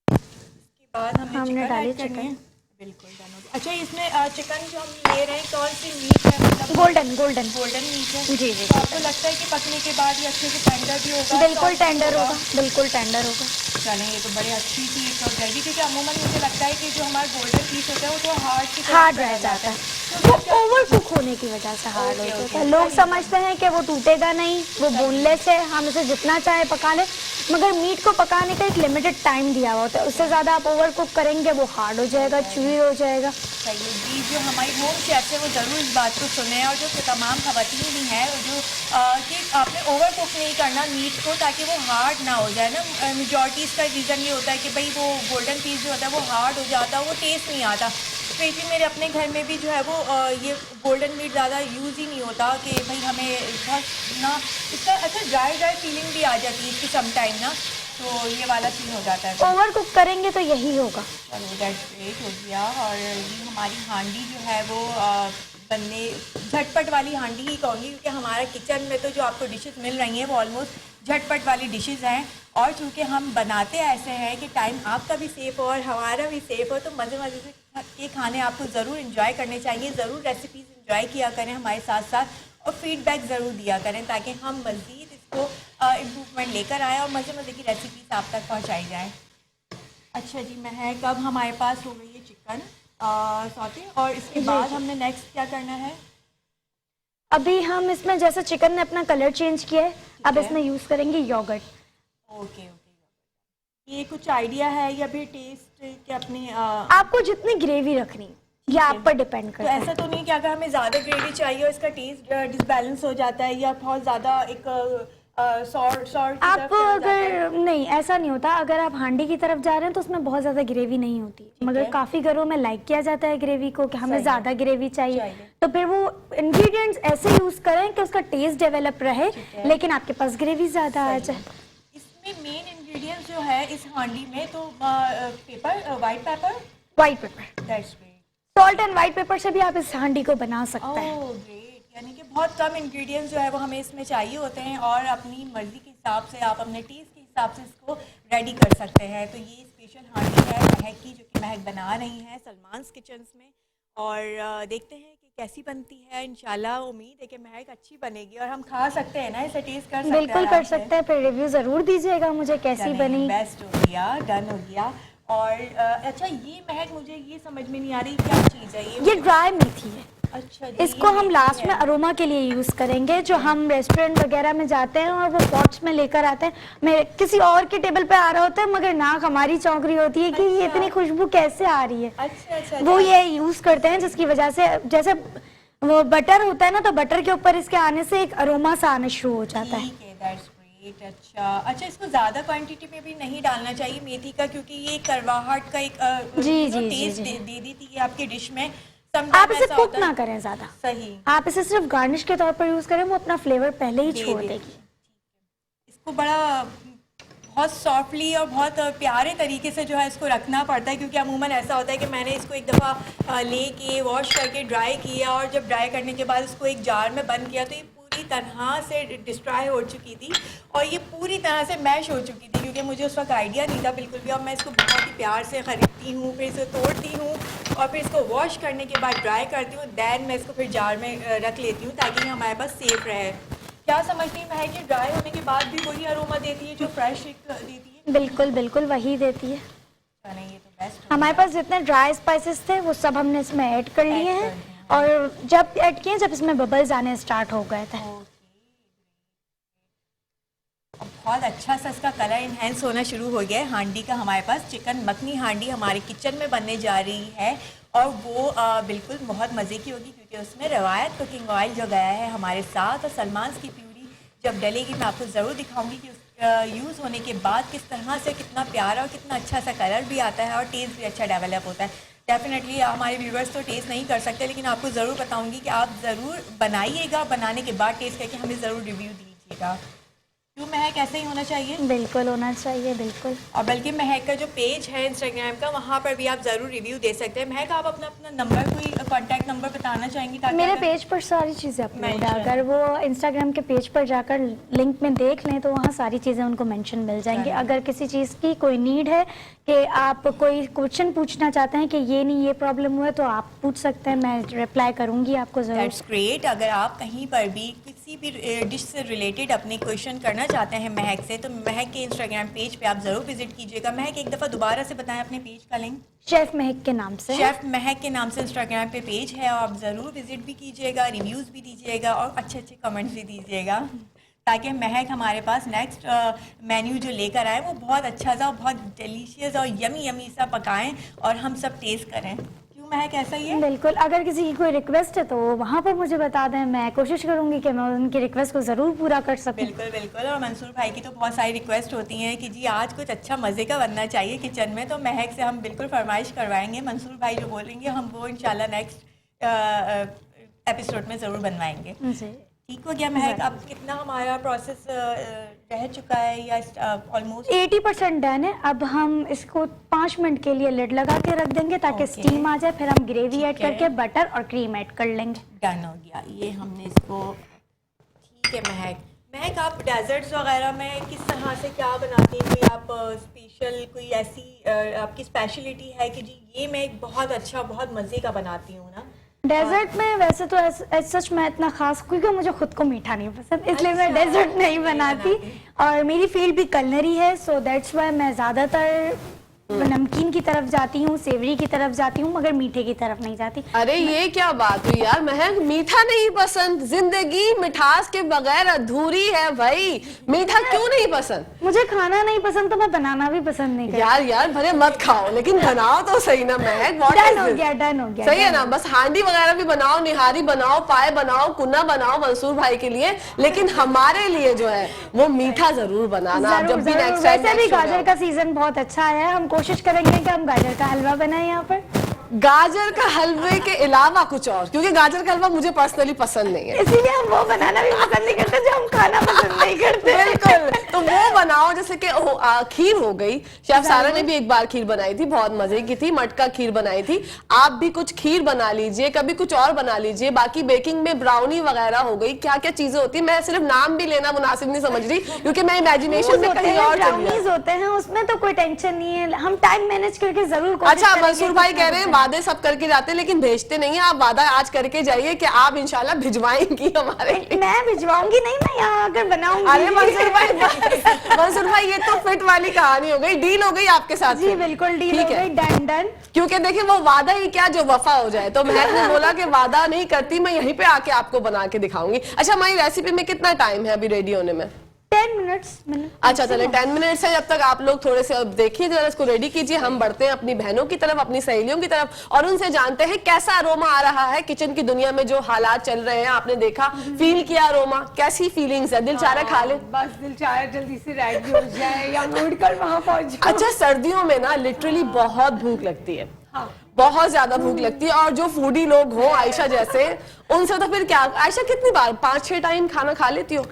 इसके बाद हमने डाली चिकन। बिल्कुल डन हो गया। अच्छा, इसमें चिकन जो हम ले रहे हैं कौन सी मीट है? मतलब गोल्डन मीट है। जी जी। तो आपको लगता है कि पकने के बाद ये अच्छे से टेंडर भी होगा? बिल्कुल टेंडर होगा, बिल्कुल टेंडर होगा। चलें, ये तो बड़े अच्छी सी एक ग्रेवी, क्योंकि अमूमन मुझे लगता है कि जो हमारा गोल्डन पीस होता है वो तो हार्ड रह जाता है, वो ओवर कुक होने की वजह से हार्ड हो जाता है। लोग समझते हैं कि वो टूटेगा नहीं, वो बोनलेस है, हम इसे जितना चाहे पका लें, मगर मीट को पकाने का एक लिमिटेड टाइम दिया हुआ होता है। उससे ज़्यादा आप ओवर कुक करेंगे वो हार्ड हो जाएगा, चूई हो जाएगा। सही जी, जो हमारी होम शेफ है वो ज़रूर इस बात को सुने और जो तमाम खवातीन भी हैं जो कि आपने ओवर कुक नहीं करना मीट को ताकि वो हार्ड ना हो जाए ना। मेजॉरिटीज़ का रीज़न ये होता है कि भाई वो गोल्डन पीस जो होता है वो हार्ड हो जाता है, वो टेस्ट नहीं आता। स्पेशली मेरे अपने घर में भी जो है वो ये गोल्डन मीट ज़्यादा यूज़ ही नहीं होता कि भाई हमें बहुत ना इसका अच्छा ड्राई फीलिंग भी आ जाती है इसकी समटाइम ना, तो ये वाला सीन हो जाता है। ओवर कुक करेंगे तो यही होगा। चलो दैट्स ग्रेट हो गया। और ये हमारी हांडी जो है वो बनने झटपट वाली हांडी ही कहूँगी क्योंकि हमारा किचन में तो जो आपको डिशेस मिल रही हैं वो ऑलमोस्ट झटपट वाली डिशेस हैं और चूँकि हम बनाते ऐसे हैं कि टाइम आपका भी सेफ़ हो और हमारा भी सेफ़ हो, तो मज़े मज़े से ये खाने आपको ज़रूर इंजॉय करने चाहिए, ज़रूर रेसिपीज़ इंजॉय किया करें हमारे साथ साथ, और फीडबैक ज़रूर दिया करें ताकि हम मज़ीद इसको इम्प्रूवमेंट लेकर आएँ और मज़े मज़े की रेसिपीज आप तक पहुँचाई जाएँ। अच्छा जी महक, अब हमारे पास हो गई है चिकन सौते, और इसके बाद हमने नेक्स्ट क्या करना है? अभी हम इसमें जैसे चिकन ने अपना कलर चेंज किया है, अब इसमें यूज़ करेंगे योगर्ट। ओके, ये कुछ आइडिया है या फिर टेस्ट के अपने आपको जितनी ग्रेवी रखनी ये आप पर डिपेंड तो करता है। ऐसा तो नहीं कि अगर हमें ज़्यादा ग्रेवी चाहिए और इसका टेस्ट डिसबैलेंस हो जाता है या बहुत ज़्यादा एक सॉल्ट आप अगर नहीं, ऐसा नहीं होता। अगर आप हांडी की तरफ जा रहे हैं तो उसमें बहुत ज़्यादा ग्रेवी नहीं होती, मगर काफ़ी घरों में लाइक किया जाता है ग्रेवी को कि हमें ज़्यादा ग्रेवी चाहिए, तो फिर वो इंग्रेडिएंट्स ऐसे यूज़ करें कि उसका टेस्ट डेवलप रहे लेकिन आपके पास ग्रेवी ज़्यादा आ जाए। इसमें मेन इंग्रेडिएंट्स जो है इस हांडी में तो paper, white paper, that's great. Salt and white paper से भी आप इस हांडी को बना सकते हैं। ओह ग्रेट, यानी कि बहुत कम इंग्रेडिएंट्स जो है वो हमें इसमें चाहिए होते हैं और अपनी मर्ज़ी के हिसाब से, आप अपने टेस्ट के हिसाब से इसको रेडी कर सकते हैं। तो ये स्पेशल हांडी है महक की, जो कि महक बना रही हैं सलमान्स किचन्स में, और देखते हैं कि कैसी बनती है। इंशाल्लाह उम्मीद है कि महक अच्छी बनेगी और हम खा सकते हैं ना, इसे टेस्ट कर सकते हैं। बिल्कुल कर सकते हैं, फिर रिव्यू ज़रूर दीजिएगा मुझे कैसी बनी। बेस्ट हो गया, डन हो गया। और अच्छा ये महक, मुझे ये समझ में नहीं आ रही क्या चीज़ है ये ड्राई मेथी है। अच्छा जी, इसको हम लास्ट में अरोमा के लिए यूज़ करेंगे। जो हम रेस्टोरेंट वगैरह में जाते हैं और वो पॉट्स में लेकर आते हैं, मैं किसी और के टेबल पे आ रहा होता है मगर नाक हमारी चौंक रही होती है कि ये इतनी खुशबू कैसे आ रही है। अच्छा, वो ये यूज़ करते हैं जिसकी वजह से, जैसे वो बटर होता है ना, तो बटर के ऊपर इसके आने से एक अरोमा सा आना शुरू हो जाता है। अच्छा, इसको ज़्यादा क्वांटिटी में भी नहीं डालना चाहिए मेथी का, क्योंकि ये करवाहट का एक टेस्ट दे देती है आपकी डिश में। आप इसे कुक ना करें ज़्यादा, सही, आप इसे सिर्फ गार्निश के तौर पर यूज़ करें, वो अपना फ्लेवर पहले ही छोड़ देगी। इसको बड़ा बहुत सॉफ्टली और बहुत प्यारे तरीके से जो है इसको रखना पड़ता है, क्योंकि अमूमन ऐसा होता है कि मैंने इसको एक दफ़ा लेके वॉश करके ड्राई किया और जब ड्राई करने के बाद इसको एक जार में बंद किया तो ये पूरी तरह से डिस्ट्रॉय हो चुकी थी और ये पूरी तरह से मैश हो चुकी थी, क्योंकि मुझे उस वक्त आइडिया नहीं था बिल्कुल भी। और मैं इसको बहुत ही प्यार से ख़रीदती हूँ, फिर इसे तोड़ती हूँ और फिर इसको वॉश करने के बाद ड्राई करती हूँ, दैन मैं इसको फिर जार में रख लेती हूँ ताकि ये हमारे पास सेफ रहे। क्या समझती है कि ड्राई होने के बाद भी वही अरोमा देती है जो फ्रेश देती है? बिल्कुल बिल्कुल वही देती है। नहीं, ये तो बेस्ट। हमारे पास जितने ड्राई स्पाइसेस थे वो सब हमने इसमें ऐड कर लिए हैं, और जब ऐड किए जब इसमें बबल्स आने स्टार्ट हो गए थे। बहुत अच्छा सा इसका कलर इन्हेंस होना शुरू हो गया है हांडी का। हमारे पास चिकन मखनी हांडी हमारे किचन में बनने जा रही है और वो बिल्कुल बहुत मज़े की होगी, क्योंकि उसमें रवायत कुकिंग ऑयल जो गया है हमारे साथ, और सलमान्स की प्यूरी जब डलेगी मैं आपको ज़रूर दिखाऊंगी कि यूज़ होने के बाद किस तरह से कितना प्यारा और कितना अच्छा सा कलर भी आता है और टेस्ट भी अच्छा डेवलप होता है। डेफिनेटली हमारे व्यूवर्स तो टेस्ट नहीं कर सकते, लेकिन आपको ज़रूर बताऊंगी कि आप ज़रूर बनाइएगा, बनाने के बाद टेस्ट करके हमें ज़रूर रिव्यू दीजिएगा। क्यों महक, ऐसे ही होना चाहिए? बिल्कुल होना चाहिए, बिल्कुल। और बल्कि महक का जो पेज है इंस्टाग्राम का, वहाँ पर भी आप ज़रूर रिव्यू दे सकते हैं। महक, आप अपना नंबर, कोई कॉन्टैक्ट नंबर बताना चाहेंगी? ताकि मेरे पेज पर सारी चीज़ें अपलोड है, अगर वो इंस्टाग्राम के पेज पर जाकर लिंक में देख लें तो वहाँ सारी चीज़ें उनको मेंशन मिल जाएंगी। अगर किसी चीज़ की कोई नीड है कि आप कोई क्वेश्चन पूछना चाहते हैं कि ये नहीं, ये प्रॉब्लम हुआ, तो आप पूछ सकते हैं, मैं रिप्लाई करूँगी आपको ज़रूर। That's great. अगर आप कहीं पर भी किसी भी डिश से रिलेटेड अपने क्वेश्चन करना चाहते हैं महक से, तो महक के इंस्टाग्राम पेज पे आप ज़रूर विजिट कीजिएगा। महक, एक दफ़ा दोबारा से बताएं अपने पेज का लिंक। शेफ महक के नाम से, शेफ महक के नाम से इंस्टाग्राम पे पेज है, और आप ज़रूर विजिट भी कीजिएगा, रिव्यूज़ भी दीजिएगा और अच्छे अच्छे कमेंट्स भी दीजिएगा, ताकि महक हमारे पास नेक्स्ट मेन्यू जो लेकर आए वो बहुत अच्छा सा, बहुत डिलीशियस और यमी यमी सा पकाएं और हम सब टेस्ट करें। क्यों महक, ऐसा ही है? बिल्कुल। अगर किसी की कोई रिक्वेस्ट है तो वहाँ पर मुझे बता दें, मैं कोशिश करूँगी कि मैं उनकी रिक्वेस्ट को ज़रूर पूरा कर सकूँ। बिल्कुल बिल्कुल। और मंसूर भाई की तो बहुत सारी रिक्वेस्ट होती हैं कि जी आज कुछ अच्छा मज़े का बनना चाहिए किचन में, तो महक से हम बिल्कुल फरमाइश करवाएंगे। मंसूर भाई जो बोलेंगे हम वो इंशाल्लाह नेक्स्ट एपिसोड में ज़रूर बनवाएंगे। ठीक हो गया महक? अब कितना हमारा प्रोसेस रह चुका है, या ऑलमोस्ट 80% डन है। अब हम इसको 5 मिनट के लिए लिड लगा के रख देंगे ताकि स्टीम आ जाए, फिर हम ग्रेवी ऐड करके बटर और क्रीम ऐड कर लेंगे। डन हो गया ये हमने इसको। ठीक है महक, आप डेजर्ट्स वगैरह में किस तरह से क्या बनाती हैं? कोई आप स्पेशल, कोई ऐसी आपकी स्पेशलिटी है कि जी ये मैं एक बहुत अच्छा, बहुत मज़े का बनाती हूँ ना? डेजर्ट में वैसे तो सच मैं इतना खास, क्योंकि मुझे खुद को मीठा नहीं पसंद, इसलिए मैं डेजर्ट नहीं बनाती। और मेरी फील्ड भी कलनरी है, सो दैट्स वाई मैं ज़्यादातर नमकीन की तरफ जाती हूँ, सेवरी की तरफ जाती हूँ, मगर मीठे की तरफ नहीं जाती। अरे ये क्या बात हुई यार महक, मीठा नहीं पसंद? जिंदगी मिठास के बगैर अधूरी है भाई, मीठा क्यों नहीं पसंद? मुझे खाना नहीं पसंद तो मैं बनाना भी पसंद नहीं करती। यार भले मत खाओ, लेकिन बनाओ तो सही ना महक। डन हो गया सही है ना, बस हांडी वगैरह भी बनाओ, निहारी बनाओ, पाए बनाओ, कुन्ना बनाओ मंसूर भाई के लिए, लेकिन हमारे लिए जो है वो मीठा जरूर बनाना। जब भी नेक्स्ट टाइम, वैसे भी गाजर का सीजन बहुत अच्छा है, हम कोशिश करेंगे कि हम गाजर का हलवा बनाएं यहाँ पर। गाजर का हलवे के अलावा कुछ और, क्योंकि गाजर का हलवा मुझे पर्सनली पसंद नहीं है, इसीलिए हम वो बनाना भी पसंद नहीं करते जो हम खाना पसंद नहीं करते। बिल्कुल, तो वो बनाओ। जैसे कि खीर हो गई, शेफ सारा ने भी एक बार खीर बनाई थी, बहुत मजे की थी, मटका खीर बनाई थी। आप भी कुछ खीर बना लीजिए, कभी कुछ और बना लीजिए। बाकी बेकिंग में ब्राउनी वगैरह हो गई, क्या क्या चीजें होती है, मैं सिर्फ नाम भी लेना मुनासिब नहीं समझ रही, क्योंकि मैं इमेजिनेशन में कहीं और ब्राउनीज होते हैं, उसमें तो कोई टेंशन नहीं है, हम टाइम मैनेज करके जरूर। अच्छा, मंसूर भाई कह रहे हैं वादे सब करके जाते हैं लेकिन भेजते नहीं है। आप वादा आज करके जाइए कि आप इंशाल्लाह भिजवाएंगी हमारे लिए। मैं भिजवाऊंगी नहीं, मैं यहाँ आकर बनाऊंगी। अरे मंसूर भाई ये तो फिट वाली कहानी हो गई, डील हो गई आपके साथ। जी बिल्कुल डील हो गई, डन डन। क्योंकि देखिए वो वादा ही क्या जो वफा हो जाए, तो महक ने बोला कि वादा नहीं करती, मैं यहीं पे आके आपको बना के दिखाऊंगी। अच्छा, हमारी रेसिपी में कितना टाइम है अभी रेडी होने में? 10 मिनट्स। अच्छा चले 10 मिनट्स है, जब तक आप लोग थोड़े से अब देखिए जरा इसको रेडी कीजिए। हम बढ़ते हैं अपनी बहनों की तरफ, अपनी सहेलियों की तरफ, और उनसे जानते हैं कैसा अरोमा आ रहा है किचन की दुनिया में, जो हालात चल रहे हैं। आपने देखा, फील किया अरोमा, कैसी फीलिंग्स है? दिल चाह रहा खा ले, बस दिल चाह रहा जल्दी से रेडी हो जाए या उड़कर वहां पहुंच जाए। अच्छा, सर्दियों में ना लिटरली बहुत भूख लगती है, बहुत ज्यादा भूख लगती है, और जो फूडी लोग हो आयशा जैसे, उनसे तो फिर क्या। आयशा कितनी बार 5-6 टाइम खाना खा लेती हो?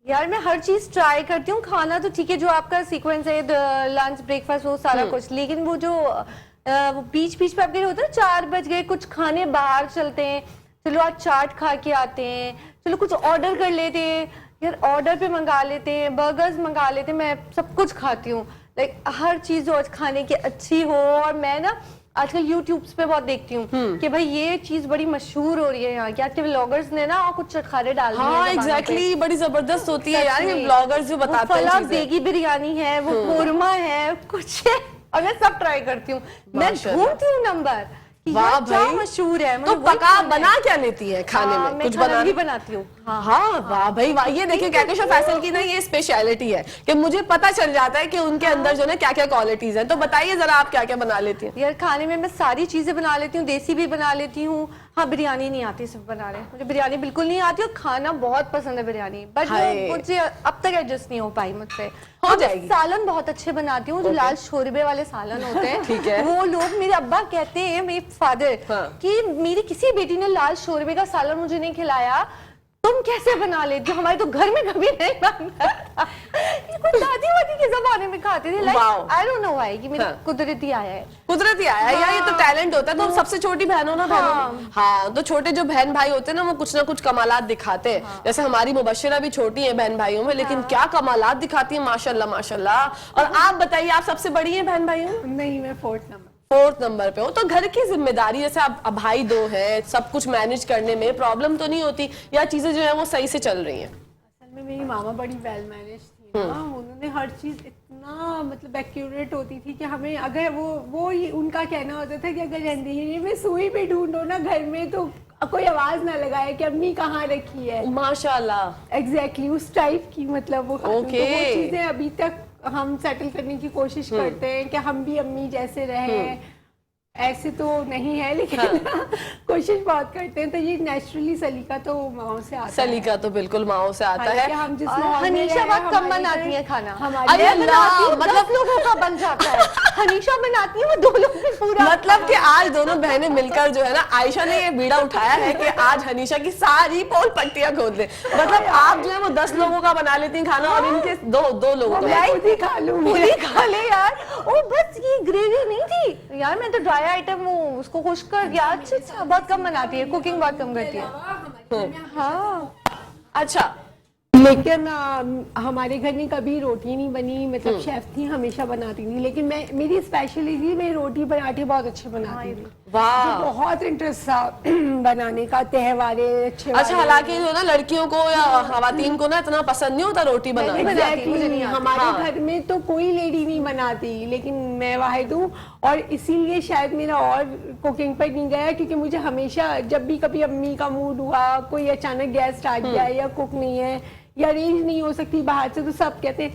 यार मैं हर चीज ट्राई करती हूँ, खाना तो ठीक है जो आपका सीक्वेंस है, लंच ब्रेकफास्ट वो सारा कुछ, लेकिन वो जो बीच बीच पे आपके होता है 4 बज गए, कुछ खाने बाहर चलते हैं, चलो आज चाट खा के आते हैं, चलो कुछ ऑर्डर कर लेते हैं, यार ऑर्डर पे मंगा लेते हैं, बर्गर्स मंगा लेते हैं। मैं सब कुछ खाती हूँ, लाइक हर चीज जो खाने की अच्छी हो। और मैं ना आजकल यूट्यूब पे बहुत देखती हूँ कि भाई ये चीज बड़ी मशहूर हो रही है यहाँ की, व्लॉगर्स ने ना कुछ चटखारे डाल दिए हैं। हाँ एग्जैक्टली, बड़ी जबरदस्त होती है यार ये व्लॉगर्स जो बताते हैं। फलाक बेगी बिरयानी है, वो कोरमा है, कुछ है, और मैं सब ट्राई करती हूँ। मैं ढूंढती हूँ नंबर, वाह भाई मशहूर है। तो पका बना क्या लेती है खाने में? कुछ बनाती हूँ। हाँ वाह भाई वाह, ये देखिए कहकशा फैसल की ना ये स्पेशलिटी है कि मुझे पता चल जाता है कि उनके अंदर जो है क्या क्या क्वालिटीज हैं। तो बताइए जरा आप क्या क्या बना लेती हैं? यार खाने में मैं सारी चीजें बना लेती हूँ, देसी भी बना लेती हूँ। हाँ बिरयानी नहीं आती सिर्फ बनाने, मुझे बिरयानी बिल्कुल नहीं आती, और खाना बहुत पसंद है बिरयानी, बट मुझे अब तक एडजस्ट नहीं हो पाई मुझसे। हो जाएगी। सालन बहुत अच्छे बनाती हूँ, जो लाल शोरबे वाले सालन होते हैं। ठीक है। वो लोग, मेरे अब्बा कहते हैं, मेरे फादर, कि मेरी किसी बेटी ने लाल शोरबे का सालन मुझे नहीं खिलाया, तुम कैसे बना लेती हो? हमारे तो घर में कभी नहीं बनता था। ये कुछ दादी वादी के जमाने में खाते थे, like I don't know why, कि मेरा कुदरती आया है। कुदरती आया है, यार ये तो टैलेंट होता है। तो सबसे छोटी बहन हो ना बहनों, हाँ, तो छोटे जो बहन भाई होते हैं ना, वो कुछ ना कुछ कमालात दिखाते हैं। जैसे हमारी मुबश्शिरा भी छोटी है बहन भाइयों में, लेकिन क्या कमालात दिखाती है माशाल्लाह माशाल्लाह। और आप बताइए, आप सबसे बड़ी है बहन भाइयों? नहीं, मैं 4th नंबर पे हो, तो घर की जिम्मेदारी, जैसे आप भाई 2 है, सब कुछ मैनेज करने में प्रॉब्लम तो नहीं होती, या चीजें जो है वो सही से चल रही हैं? असल में मेरी मामा बड़ी वेल मैनेज थी ना, उन्होंने हर चीज इतना मतलब एक्यूरेट होती थी कि हमें अगर वो उनका कहना होता था कि अगर अंधेरे में सुई भी ढूंढो ना घर में, तो कोई आवाज ना लगाए कि अम्मी कहाँ रखी है। माशाल्लाह, एग्जैक्टली उस टाइप की, मतलब वो चीजें अभी तक हम सेटल करने की कोशिश करते हैं कि हम भी अम्मी जैसे रहें। ऐसे तो नहीं है, लेकिन कोशिश बहुत करते हैं। तो ये नेचुरली सलीका तो माओ से आता है। सलीका तो बिल्कुल माओ से आता है। हम जिस हनीशा बहुत कम बनाती है खाना, अरे अल्लाह, मतलब लोगों का बन जाता है। हनीशा बनाती है वो 2 लोग भी पूरा, मतलब कि आज दोनों बहनें मिलकर जो है ना, आयशा ने ये बीड़ा उठाया है कि आज हनीशा की सारी पोल पट्टियां खोद दे। मतलब आप जो है वो 10 लोगों का बना लेती हैं खाना, और इनके दो लोगों का खा ले यार। ओ बस ये ग्रेवी नहीं थी यार, मैं तो ड्राई आइटम वो उसको खुश्क कर दिया। अच्छा बहुत कम बनाती है, कुकिंग बहुत कम करती है। हाँ अच्छा, लेकिन हमारे घर में कभी रोटी नहीं बनी, मतलब शेफ थी, हमेशा बनाती थी, लेकिन मेरी स्पेशलिटी, मैं रोटी पराठे बहुत अच्छे बनाती थी। वाह, तो बहुत इंटरेस्ट था बनाने का, त्योहारे अच्छे। अच्छा, हालांकि जो ना लड़कियों को या खवातीन को ना इतना पसंद नहीं होता रोटी बनाना। हमारे घर में तो कोई लेडी नहीं बनाती, लेकिन मैं वाहिद हूँ, और इसीलिए शायद मेरा और कुकिंग पर नहीं गया, क्योंकि मुझे हमेशा जब भी कभी अम्मी का मूड हुआ, कोई अचानक गेस्ट आ गया या कुक नहीं है या अरेंज नहीं हो सकती बाहर से, तो सब कहते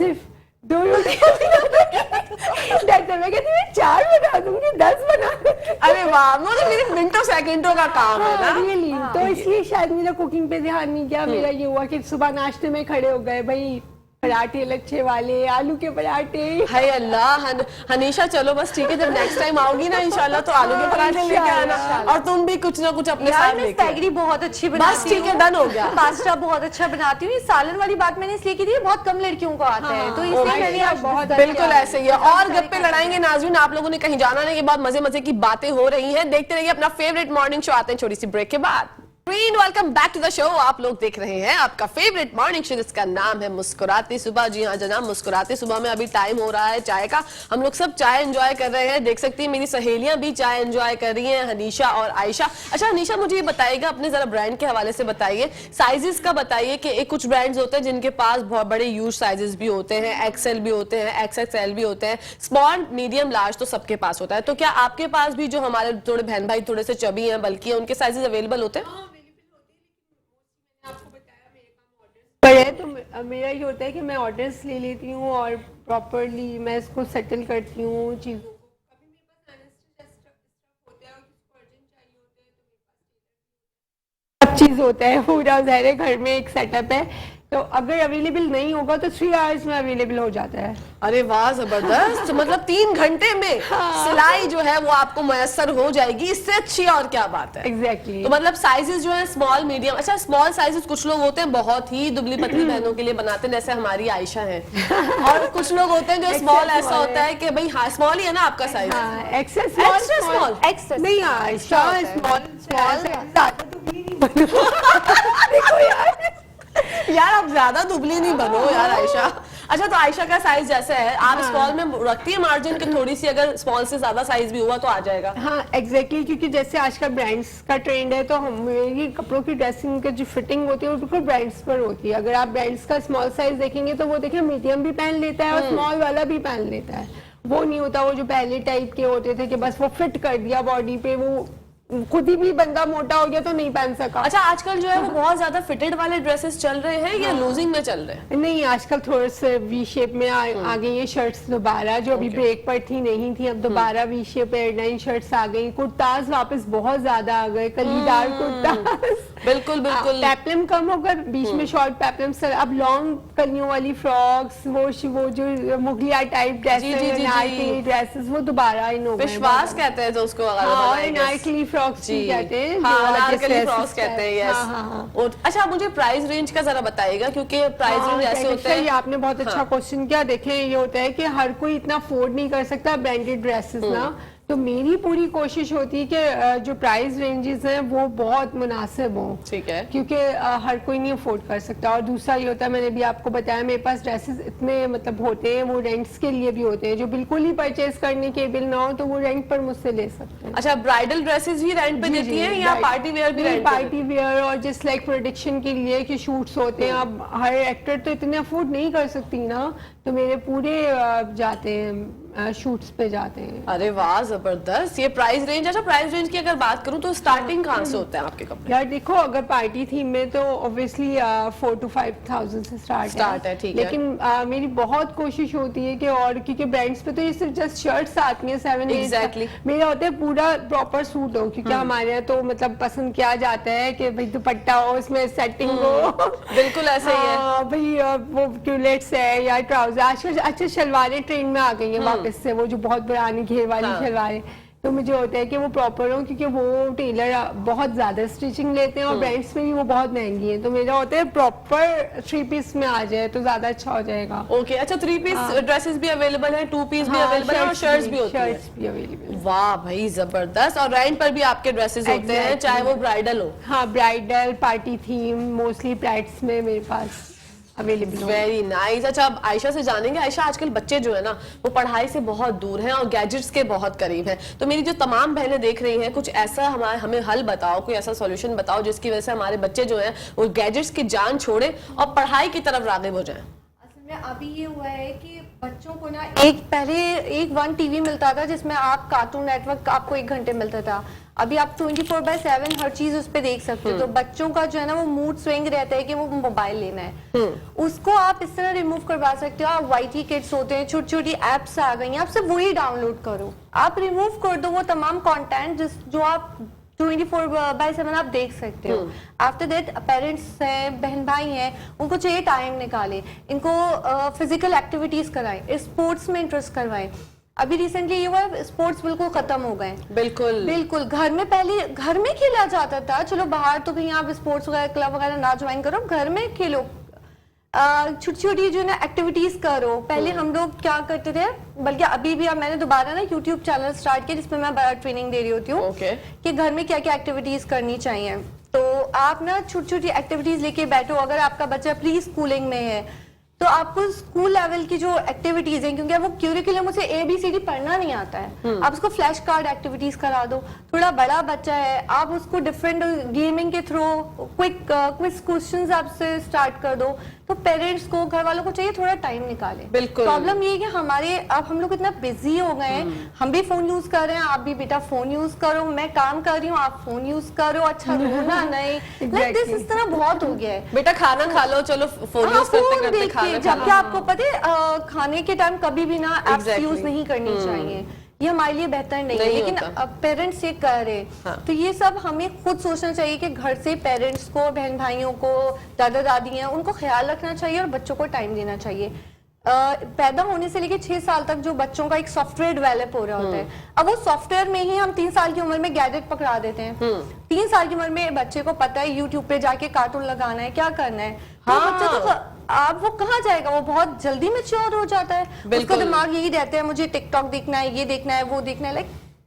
सिर्फ 2 रोटी मैं कहती मैं 4 बना दूंगी, 10 बना दूंगी। अरे वाह, मतलब मेरे मिनटों सेकंडों का काम है ना। रियली, तो इसलिए शायद मेरा कुकिंग पे ध्यान नहीं गया। मेरा ये हुआ कि सुबह नाश्ते में खड़े हो गए, भाई पराठे लच्छे वाले, आलू के पराठे। हाय अल्लाह, हनीशा चलो बस ठीक है, जब नेक्स्ट टाइम आओगी ना इंशाल्लाह तो आलू के पराठे लेके आना, और तुम भी कुछ ना कुछ अपने साथ मैं लेके स्पैगेटी बहुत अच्छी बनाती हूँ। बस ठीक है, डन हो गया। पास्ता बहुत अच्छा बनाती हूँ। ये सालन वाली बात मैंने इसलिए की थी, बहुत कम लड़कियों को आता है, तो इसलिए मैंने आज बहुत बिल्कुल ऐसे ही है। और गप्पे लड़ाएंगे नाज़रीन, आप लोगों ने कहीं जाना नहीं, के बाद मजे मजे की बातें हो रही हैं। देखते रहिए अपना फेवरेट मॉर्निंग शो, आते हैं छोटी सी ब्रेक के बाद। Welcome back to the show. आप लोग देख रहे हैं आपका फेवरेट मॉर्निंग शो, जिसका नाम है मुस्कुराती सुबह। जी हाँ जनाब, मुस्कुराती सुबह में अभी टाइम हो रहा है चाय का। हम लोग सब चाय एंजॉय कर रहे हैं, देख सकती हैं मेरी सहेलियां भी चाय एंजॉय कर रही हैं, हनीशा और आयशा। अच्छा हनीशा, मुझे ये बताइएगा, अपने जरा ब्रांड के हवाले से बताइए, साइजेस का बताइए कि एक कुछ ब्रांड्स होते हैं जिनके पास बहुत बड़े यूज साइजेस भी होते हैं, एक्सएल भी होते हैं, एक्सएक्सएल भी होते हैं, स्मॉल मीडियम लार्ज तो सबके पास होता है। तो क्या आपके पास भी जो हमारे थोड़े बहन भाई थोड़े से चबी हैं बल्कि उनके साइजेस अवेलेबल होते हैं? बड़े तो मेरा ये होता है कि मैं ऑर्डर्स ले लेती हूँ और प्रॉपरली मैं इसको सेटल करती हूँ चीज़ों को। कभी मेरे पास होता है और किसी को अर्जेंट चाहिए होता है तो मेरे पास सब चीज़ होता है, पूरा ज़ाहिर है घर में एक सेटअप है, तो अगर अवेलेबल नहीं होगा तो 3 आवर्स में अवेलेबल हो जाता है। अरे वाह, जबरदस्त। मतलब 3 घंटे में सिलाई जो है वो आपको मयसर हो जाएगी, इससे अच्छी और क्या बात है। एग्जैक्टली। तो मतलब साइजेस जो है स्मॉल मीडियम, अच्छा स्मॉल साइजेस कुछ लोग होते हैं बहुत ही दुबली पतली बहनों के लिए बनाते हैं, जैसे हमारी आयशा है, और कुछ लोग होते हैं जो स्मॉल ऐसा होता है कि भाई हाँ स्मॉल ही है ना आपका साइज। एक्स्ट्रा स्मॉल नहीं, आयशा स्मॉल ज़्यादा दुबली नहीं बनो। देखो यार आप ज्यादा दुबली नहीं बनो यार आयशा। अच्छा तो आयशा का साइज जैसे है, आप स्मॉल में रखती है मार्जिन की थोड़ी सी, अगर स्मॉल से ज्यादा साइज भी हुआ तो आ जाएगा? हाँ एग्जैक्टली, क्योंकि जैसे आजकल ब्रांड्स का ट्रेंड है, तो हम मेरी कपड़ों की ड्रेसिंग की जो फिटिंग होती है वो बिल्कुल ब्रांड्स पर होती है। अगर आप ब्रांड्स का स्मॉल साइज देखेंगे तो वो देखिए मीडियम भी पहन लेता है और स्मॉल वाला भी पहन लेता है। वो नहीं होता वो जो पहले टाइप के होते थे कि बस वो फिट कर दिया बॉडी पे, वो खुद ही भी बंदा मोटा हो गया तो नहीं पहन सका। अच्छा आजकल जो है वो बहुत ज्यादा फिटेड वाले ड्रेसेस चल रहे हैं या लूजिंग में चल रहे हैं? नहीं, आजकल थोड़े से वी शेप में आ गई ये शर्ट्स दोबारा, जो अभी ब्रेक पर थी नहीं थी, अब दोबारा वी शेप एयरलाइन शर्ट्स आ गई। कुर्ताज वापस बहुत ज्यादा आ गए, कलीदार कुर्ताज। बिल्कुल बिल्कुल। पेपलम कम होकर बीच में शॉर्ट पेपलम, सर अब लॉन्ग कलियों वाली फ्रॉक्स, वो जो मुगलिया टाइप ड्रेसेस वो दोबारा इन हो गए। विश्वास कहते हैं जो उसको अनारकली फ्रॉक्स कहते हैं, अनारकली फ्रॉक्स कहते हैं, यस। अच्छा मुझे प्राइस रेंज का जरा बताइएगा, क्योंकि प्राइस रेंज ऐसे होते हैं। ये आपने बहुत अच्छा क्वेश्चन किया। देखें ये होता है कि हर कोई इतना अफोर्ड नहीं कर सकता ब्रांडेड ड्रेसेस ना, तो मेरी पूरी कोशिश होती है कि जो प्राइस रेंजेस हैं वो बहुत मुनासिब हो, ठीक है, क्योंकि हर कोई नहीं अफोर्ड कर सकता। और दूसरा ये होता है, मैंने भी आपको बताया मेरे पास ड्रेसेस इतने मतलब होते हैं, वो रेंट्स के लिए भी होते हैं, जो बिल्कुल ही परचेज करने के बिल ना हो तो वो रेंट पर मुझसे ले सकते हैं। अच्छा ब्राइडल ड्रेसेस भी रेंट पे देती हैं या पार्टी वेयर भी रेंट? पार्टी वेयर और जस्ट लाइक प्रोडक्शन के लिए कि शूट्स होते हैं, अब हर एक्टर तो इतने अफोर्ड नहीं कर सकती ना, तो मेरे पूरे जाते हैं शूट्स पे जाते हैं। अरे वाह जबरदस्त। ये प्राइस रेंज, अच्छा प्राइस रेंज की अगर बात करूं तो स्टार्टिंग कहां से होते हैं आपके कपड़े? यार देखो, अगर पार्टी थीम में तो ऑब्वियसली 4 to 5,000 से स्टार्ट है, ठीक है। लेकिन मेरी बहुत कोशिश होती है कि, और क्योंकि ब्रांड्स पे तो ये सिर्फ जस्ट शर्ट्स आती हैं 7-8, एग्जैक्टली मेरा होता है पूरा प्रॉपर सूट हो, क्योंकि हमारे यहाँ तो मतलब पसंद किया जाता है कि भाई दुपट्टा हो, उसमें सेटिंग हो। बिल्कुल ऐसे ही है भाई, वो क्यूलेट्स है या ट्राउजर। आजकल अच्छा शलवारें ट्रेंड में आ गई है वापस से, वो जो बहुत पुरानी घेर वाली शलवारें, तो मुझे होता है कि वो प्रॉपर हो, क्योंकि वो टेलर बहुत ज्यादा स्टिचिंग लेते हैं और ब्रांड्स में भी वो बहुत महंगी है, तो मेरा होता है प्रॉपर 3 पीस में आ जाए तो ज्यादा अच्छा हो जाएगा। ओके, अच्छा 3 पीस ड्रेसेस भी अवेलेबल है, 2 पीस भी अवेलेबल है और शर्ट्स भी होती है। शर्ट्स भी अवेलेबल। वाह भाई जबरदस्त। और रेंट पर भी आपके ड्रेसेस होते हैं, चाहे वो ब्राइडल हो। हाँ, bridal, party theme, mostly brides में मेरे पास अवेलेबल। Very nice. अच्छा, अब आयशा से जानेंगे। आयशा, आजकल बच्चे जो है ना वो पढ़ाई से बहुत दूर हैं और गैजेट्स के बहुत करीब हैं, तो मेरी जो तमाम बहनें देख रही हैं, कुछ ऐसा हमें हल बताओ, कोई ऐसा सॉल्यूशन बताओ जिसकी वजह से हमारे बच्चे जो हैं वो गैजेट्स की जान छोड़े और पढ़ाई की तरफ राग़िब हो जाएं। असल में अभी ये हुआ है कि बच्चों को ना एक 1 टीवी मिलता था जिसमें आप कार्टून नेटवर्क आपको 1 घंटे मिलता था, अभी आप 24/7 हर चीज उस पे देख सकते हो। तो बच्चों का जो है ना वो मूड स्विंग रहता है कि वो मोबाइल लेना है, उसको आप इस तरह रिमूव करवा सकते हो। आप YT किड्स होते हैं, छोटी छोटी एप्स आ गई हैं, आप सिर्फ वही डाउनलोड करो, आप रिमूव कर दो वो तमाम कंटेंट जो आप 24/7 आप देख सकते हो। आफ्टर दैट पेरेंट्स हैं, बहन भाई हैं, उनको चाहिए टाइम निकालें, इनको फिजिकल एक्टिविटीज कराएं, स्पोर्ट्स में इंटरेस्ट करवाएं। अभी रिसेंटली ये हुआ, स्पोर्ट्स बिल्कुल खत्म हो गए। बिल्कुल बिल्कुल, घर में पहले घर में खेला जाता था, चलो बाहर तो कहीं आप स्पोर्ट्स वगैरह क्लब वगैरह ना ज्वाइन करो, घर में खेलो, छोटी छोटी जो ना एक्टिविटीज करो। पहले हम लोग क्या करते थे, बल्कि अभी भी मैंने दोबारा ना YouTube चैनल स्टार्ट किया जिसमें मैं ट्रेनिंग दे रही होती हूँ कि घर में क्या क्या एक्टिविटीज करनी चाहिए। तो आप ना छोटी छोटी एक्टिविटीज लेके बैठो। अगर आपका बच्चा प्री स्कूलिंग में है तो आपको स्कूल लेवल की जो एक्टिविटीज हैं, क्योंकि वो क्यूरिकुलम उसे ABCD पढ़ना नहीं आता है, आप उसको फ्लैश कार्ड एक्टिविटीज करा दो। थोड़ा बड़ा बच्चा है, आप उसको डिफरेंट गेमिंग के थ्रू क्विज क्वेश्चंस आपसे स्टार्ट कर दो। तो पेरेंट्स को, घर वालों को चाहिए थोड़ा टाइम निकाले। बिल्कुल। प्रॉब्लम ये है कि अब हम लोग इतना बिजी हो गए हैं, हम भी फोन यूज कर रहे हैं, आप भी बेटा फोन यूज करो, मैं काम कर रही हूँ आप फोन यूज करो, अच्छा रोना नहीं, इस तरह बहुत हो गया है। बेटा खाना खा लो, चलो फोन यूज करते करते खाना खा जबकि आपको पता है खाने के टाइम कभी भी ना एप्स यूज नहीं करनी चाहिए, ये हमारे लिए बेहतर नहीं है, लेकिन अब पेरेंट्स ये कर रहे हैं। तो ये सब हमें खुद सोचना चाहिए कि घर से पेरेंट्स को, बहन भाइयों को, दादा दादी हैं, उनको ख्याल रखना चाहिए और बच्चों को टाइम देना चाहिए। पैदा होने से लेके 6 साल तक जो बच्चों का एक सॉफ्टवेयर डेवलप हो रहा होता है, अब वो सॉफ्टवेयर में ही हम 3 साल की उम्र में गैजेट पकड़ा देते हैं। 3 साल की उम्र में बच्चे को पता है YouTube पे जाके कार्टून लगाना है, क्या करना है। बच्चा तो आप वो कहाँ जाएगा, वो बहुत जल्दी मैच्योर हो जाता है, उसका दिमाग यही रहता है मुझे टिकटॉक देखना है, ये देखना है, वो देखना है, लाइक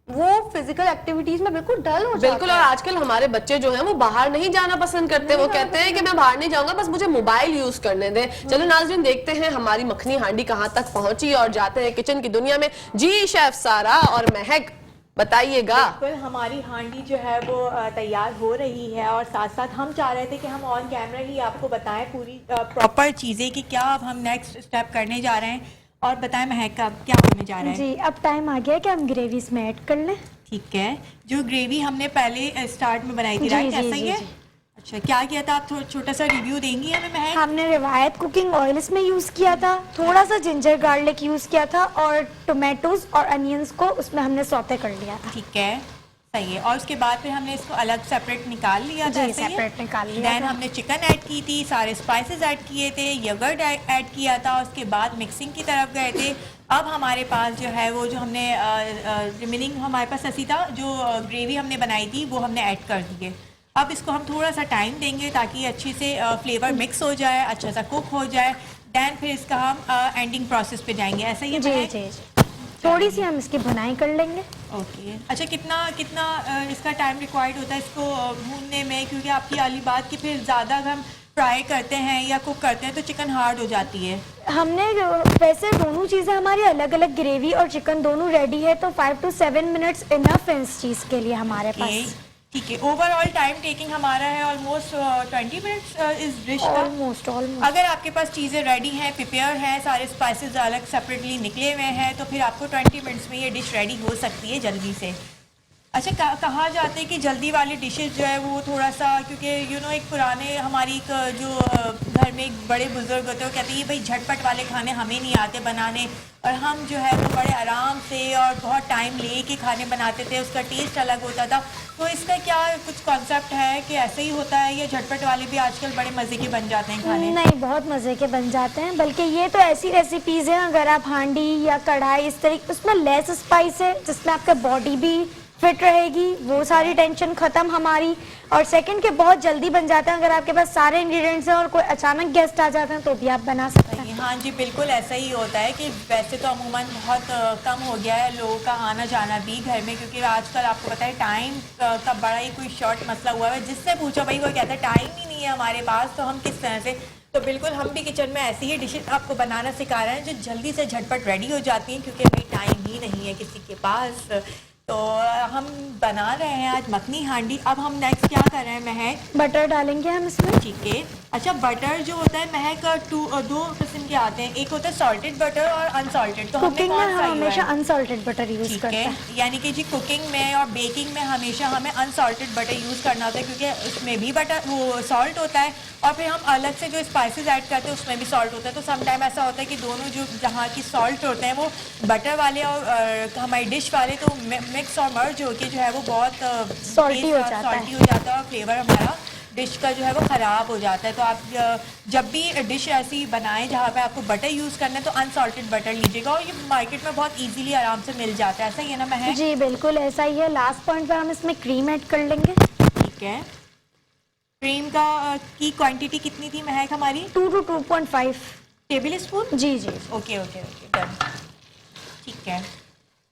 वो फिजिकल एक्टिविटीज में बिल्कुल डल हो जाता है। बिल्कुल। और आजकल हमारे बच्चे जो हैं वो बाहर नहीं जाना पसंद करते, वो कहते हैं कि मैं बाहर नहीं जाऊंगा, बस मुझे मोबाइल यूज करने दें। चलो नाज़रीन, देखते हैं हमारी मखनी हांडी कहाँ तक पहुंची और जाते हैं किचन की दुनिया में। जी शेफ सारा और महक, बताइएगा। बिल्कुल, हमारी हांडी जो है वो तैयार हो रही है और साथ साथ हम चाह रहे थे कि हम ऑन कैमरा ही आपको बताएं पूरी प्रॉपर चीज़ें कि क्या अब हम नेक्स्ट स्टेप करने जा रहे हैं। और बताएं महक, अब क्या होने जा रहा है? जी, अब टाइम आ गया कि हम ग्रेवी इसमें ऐड कर लें। ठीक है, जो ग्रेवी हमने पहले स्टार्ट में बनाई थी, राइट, ऐसा ही है? अच्छा, क्या किया था आप, छोटा सा रिव्यू देंगी हमें महक? हमने रिवायत कुकिंग ऑयल इसमें यूज़ किया था, थोड़ा सा जिंजर गार्लिक यूज़ किया था और टोमेटोज और अनियंस को उसमें हमने सौते कर लिया था। ठीक है, सही है। और उसके बाद फिर हमने इसको अलग सेपरेट निकाल लिया था। सेपरेट निकाल लिया। देन हमने चिकन ऐड की थी, सारे स्पाइसेस ऐड किए थे, यगर्ट ऐड किया था, उसके बाद मिक्सिंग की तरफ गए थे। अब हमारे पास जो है वो जो हमने रिमेनिंग हमारे पास ऐसी था, जो ग्रेवी हमने बनाई थी वो हमने ऐड कर दिए। अब इसको हम थोड़ा सा टाइम देंगे ताकि अच्छे से फ्लेवर मिक्स हो जाए, अच्छा सा कुक हो जाए। देन फिर इसका हम एंडिंग प्रोसेस पे जाएंगे, ऐसा ही है? जी, थोड़ी सी हम इसकी भुनाई कर लेंगे। ओके। अच्छा, कितना इसका टाइम रिक्वायर्ड होता है इसको भूनने में? क्योंकि आपकी वाली बात कि फिर ज़्यादा अगर हम फ्राई करते हैं या कुक करते हैं तो चिकन हार्ड हो जाती है। हमने वैसे दोनों चीज़ें हमारी अलग अलग, ग्रेवी और चिकन दोनों रेडी है, तो 5 to 7 मिनट्स इनफ है इस चीज़ के लिए हमारे पास। ठीक है, ओवरऑल टाइम टेकिंग हमारा है ऑलमोस्ट 20 मिनट्स इस डिश का। ऑलमोस्ट। अगर आपके पास चीज़ें रेडी हैं, प्रिपेयर हैं, सारे स्पाइसेस अलग सेपरेटली निकले हुए हैं, तो फिर आपको 20 मिनट्स में ये डिश रेडी हो सकती है जल्दी से। अच्छा कहा जाता है कि जल्दी वाली डिशेस जो है वो थोड़ा सा, क्योंकि एक पुराने हमारी एक जो घर में एक बड़े बुजुर्ग होते हैं वो कहते हैं भाई झटपट वाले खाने हमें नहीं आते बनाने, और हम जो है वो बड़े आराम से और बहुत टाइम ले के खाने बनाते थे, उसका टेस्ट अलग होता था। तो इसका क्या कुछ कॉन्सेप्ट है कि ऐसे ही होता है या झटपट वाले भी आजकल बड़े मज़े के बन जाते हैं खाने? नहीं, बहुत मज़े के बन जाते हैं, बल्कि ये तो ऐसी रेसिपीज़ हैं अगर आप हांडी या कढ़ाई इस तरीके, उसमें लेस स्पाइस है जिसमें आपका बॉडी भी फिट रहेगी, वो सारी टेंशन ख़त्म हमारी। और सेकंड के बहुत जल्दी बन जाते हैं, अगर आपके पास सारे इंग्रेडिएंट्स हैं और कोई अचानक गेस्ट आ जाते हैं तो भी आप बना सकते हैं। हाँ जी, बिल्कुल ऐसा ही होता है कि वैसे तो अमूमन बहुत कम हो गया है लोगों का आना जाना भी घर में, क्योंकि आजकल आपको पता है टाइम का बड़ा ही कोई शॉर्ट मसला हुआ है। जिससे पूछो भाई वो कहता है टाइम ही नहीं है हमारे पास, तो हम किस तरह से। तो बिल्कुल हम भी किचन में ऐसी ही डिशेस आपको बनाना सिखा रहे हैं जो जल्दी से झटपट रेडी हो जाती हैं, क्योंकि भाई टाइम ही नहीं है किसी के पास। तो हम बना रहे हैं आज मखनी हांडी। अब हम नेक्स्ट क्या कर रहे हैं महक? बटर डालेंगे हम इसमें। ठीक है। अच्छा बटर जो होता है महक दो किस्म के आते हैं, एक होता है सॉल्टेड बटर और अनसॉल्टेड। तो कुकिंग में हम हमेशा अनसॉल्टेड बटर यूज़ करते हैं, यानी कि जी कुकिंग में और बेकिंग में हमेशा हमें अनसॉल्टेड बटर यूज़ करना होता है, क्योंकि उसमें भी बटर वो सॉल्ट होता है और फिर हम अलग से जो स्पाइसेस ऐड करते हैं उसमें भी सॉल्ट होता है। तो समटाइम ऐसा होता है कि दोनों जो जहाँ की सॉल्ट होते हैं वो बटर वाले और हमारी डिश वाले तो मिक्स और मर्ज होके जो है वो बहुत सॉल्टी हो जाता है और फ्लेवर हमारा डिश का जो है वो ख़राब हो जाता है। तो आप जब भी डिश ऐसी बनाएं जहाँ पे आपको बटर यूज़ करना है तो अनसॉल्टेड बटर लीजिएगा, और ये मार्केट में बहुत इजीली आराम से मिल जाता है। ऐसा ही है ना महक? जी बिल्कुल ऐसा ही है। लास्ट पॉइंट पे हम इसमें क्रीम ऐड कर लेंगे। ठीक है। क्रीम का की क्वांटिटी कितनी थी महक हमारी? 2 to 2.5 टेबल स्पून। जी जी। Okay okay okay done. ठीक है।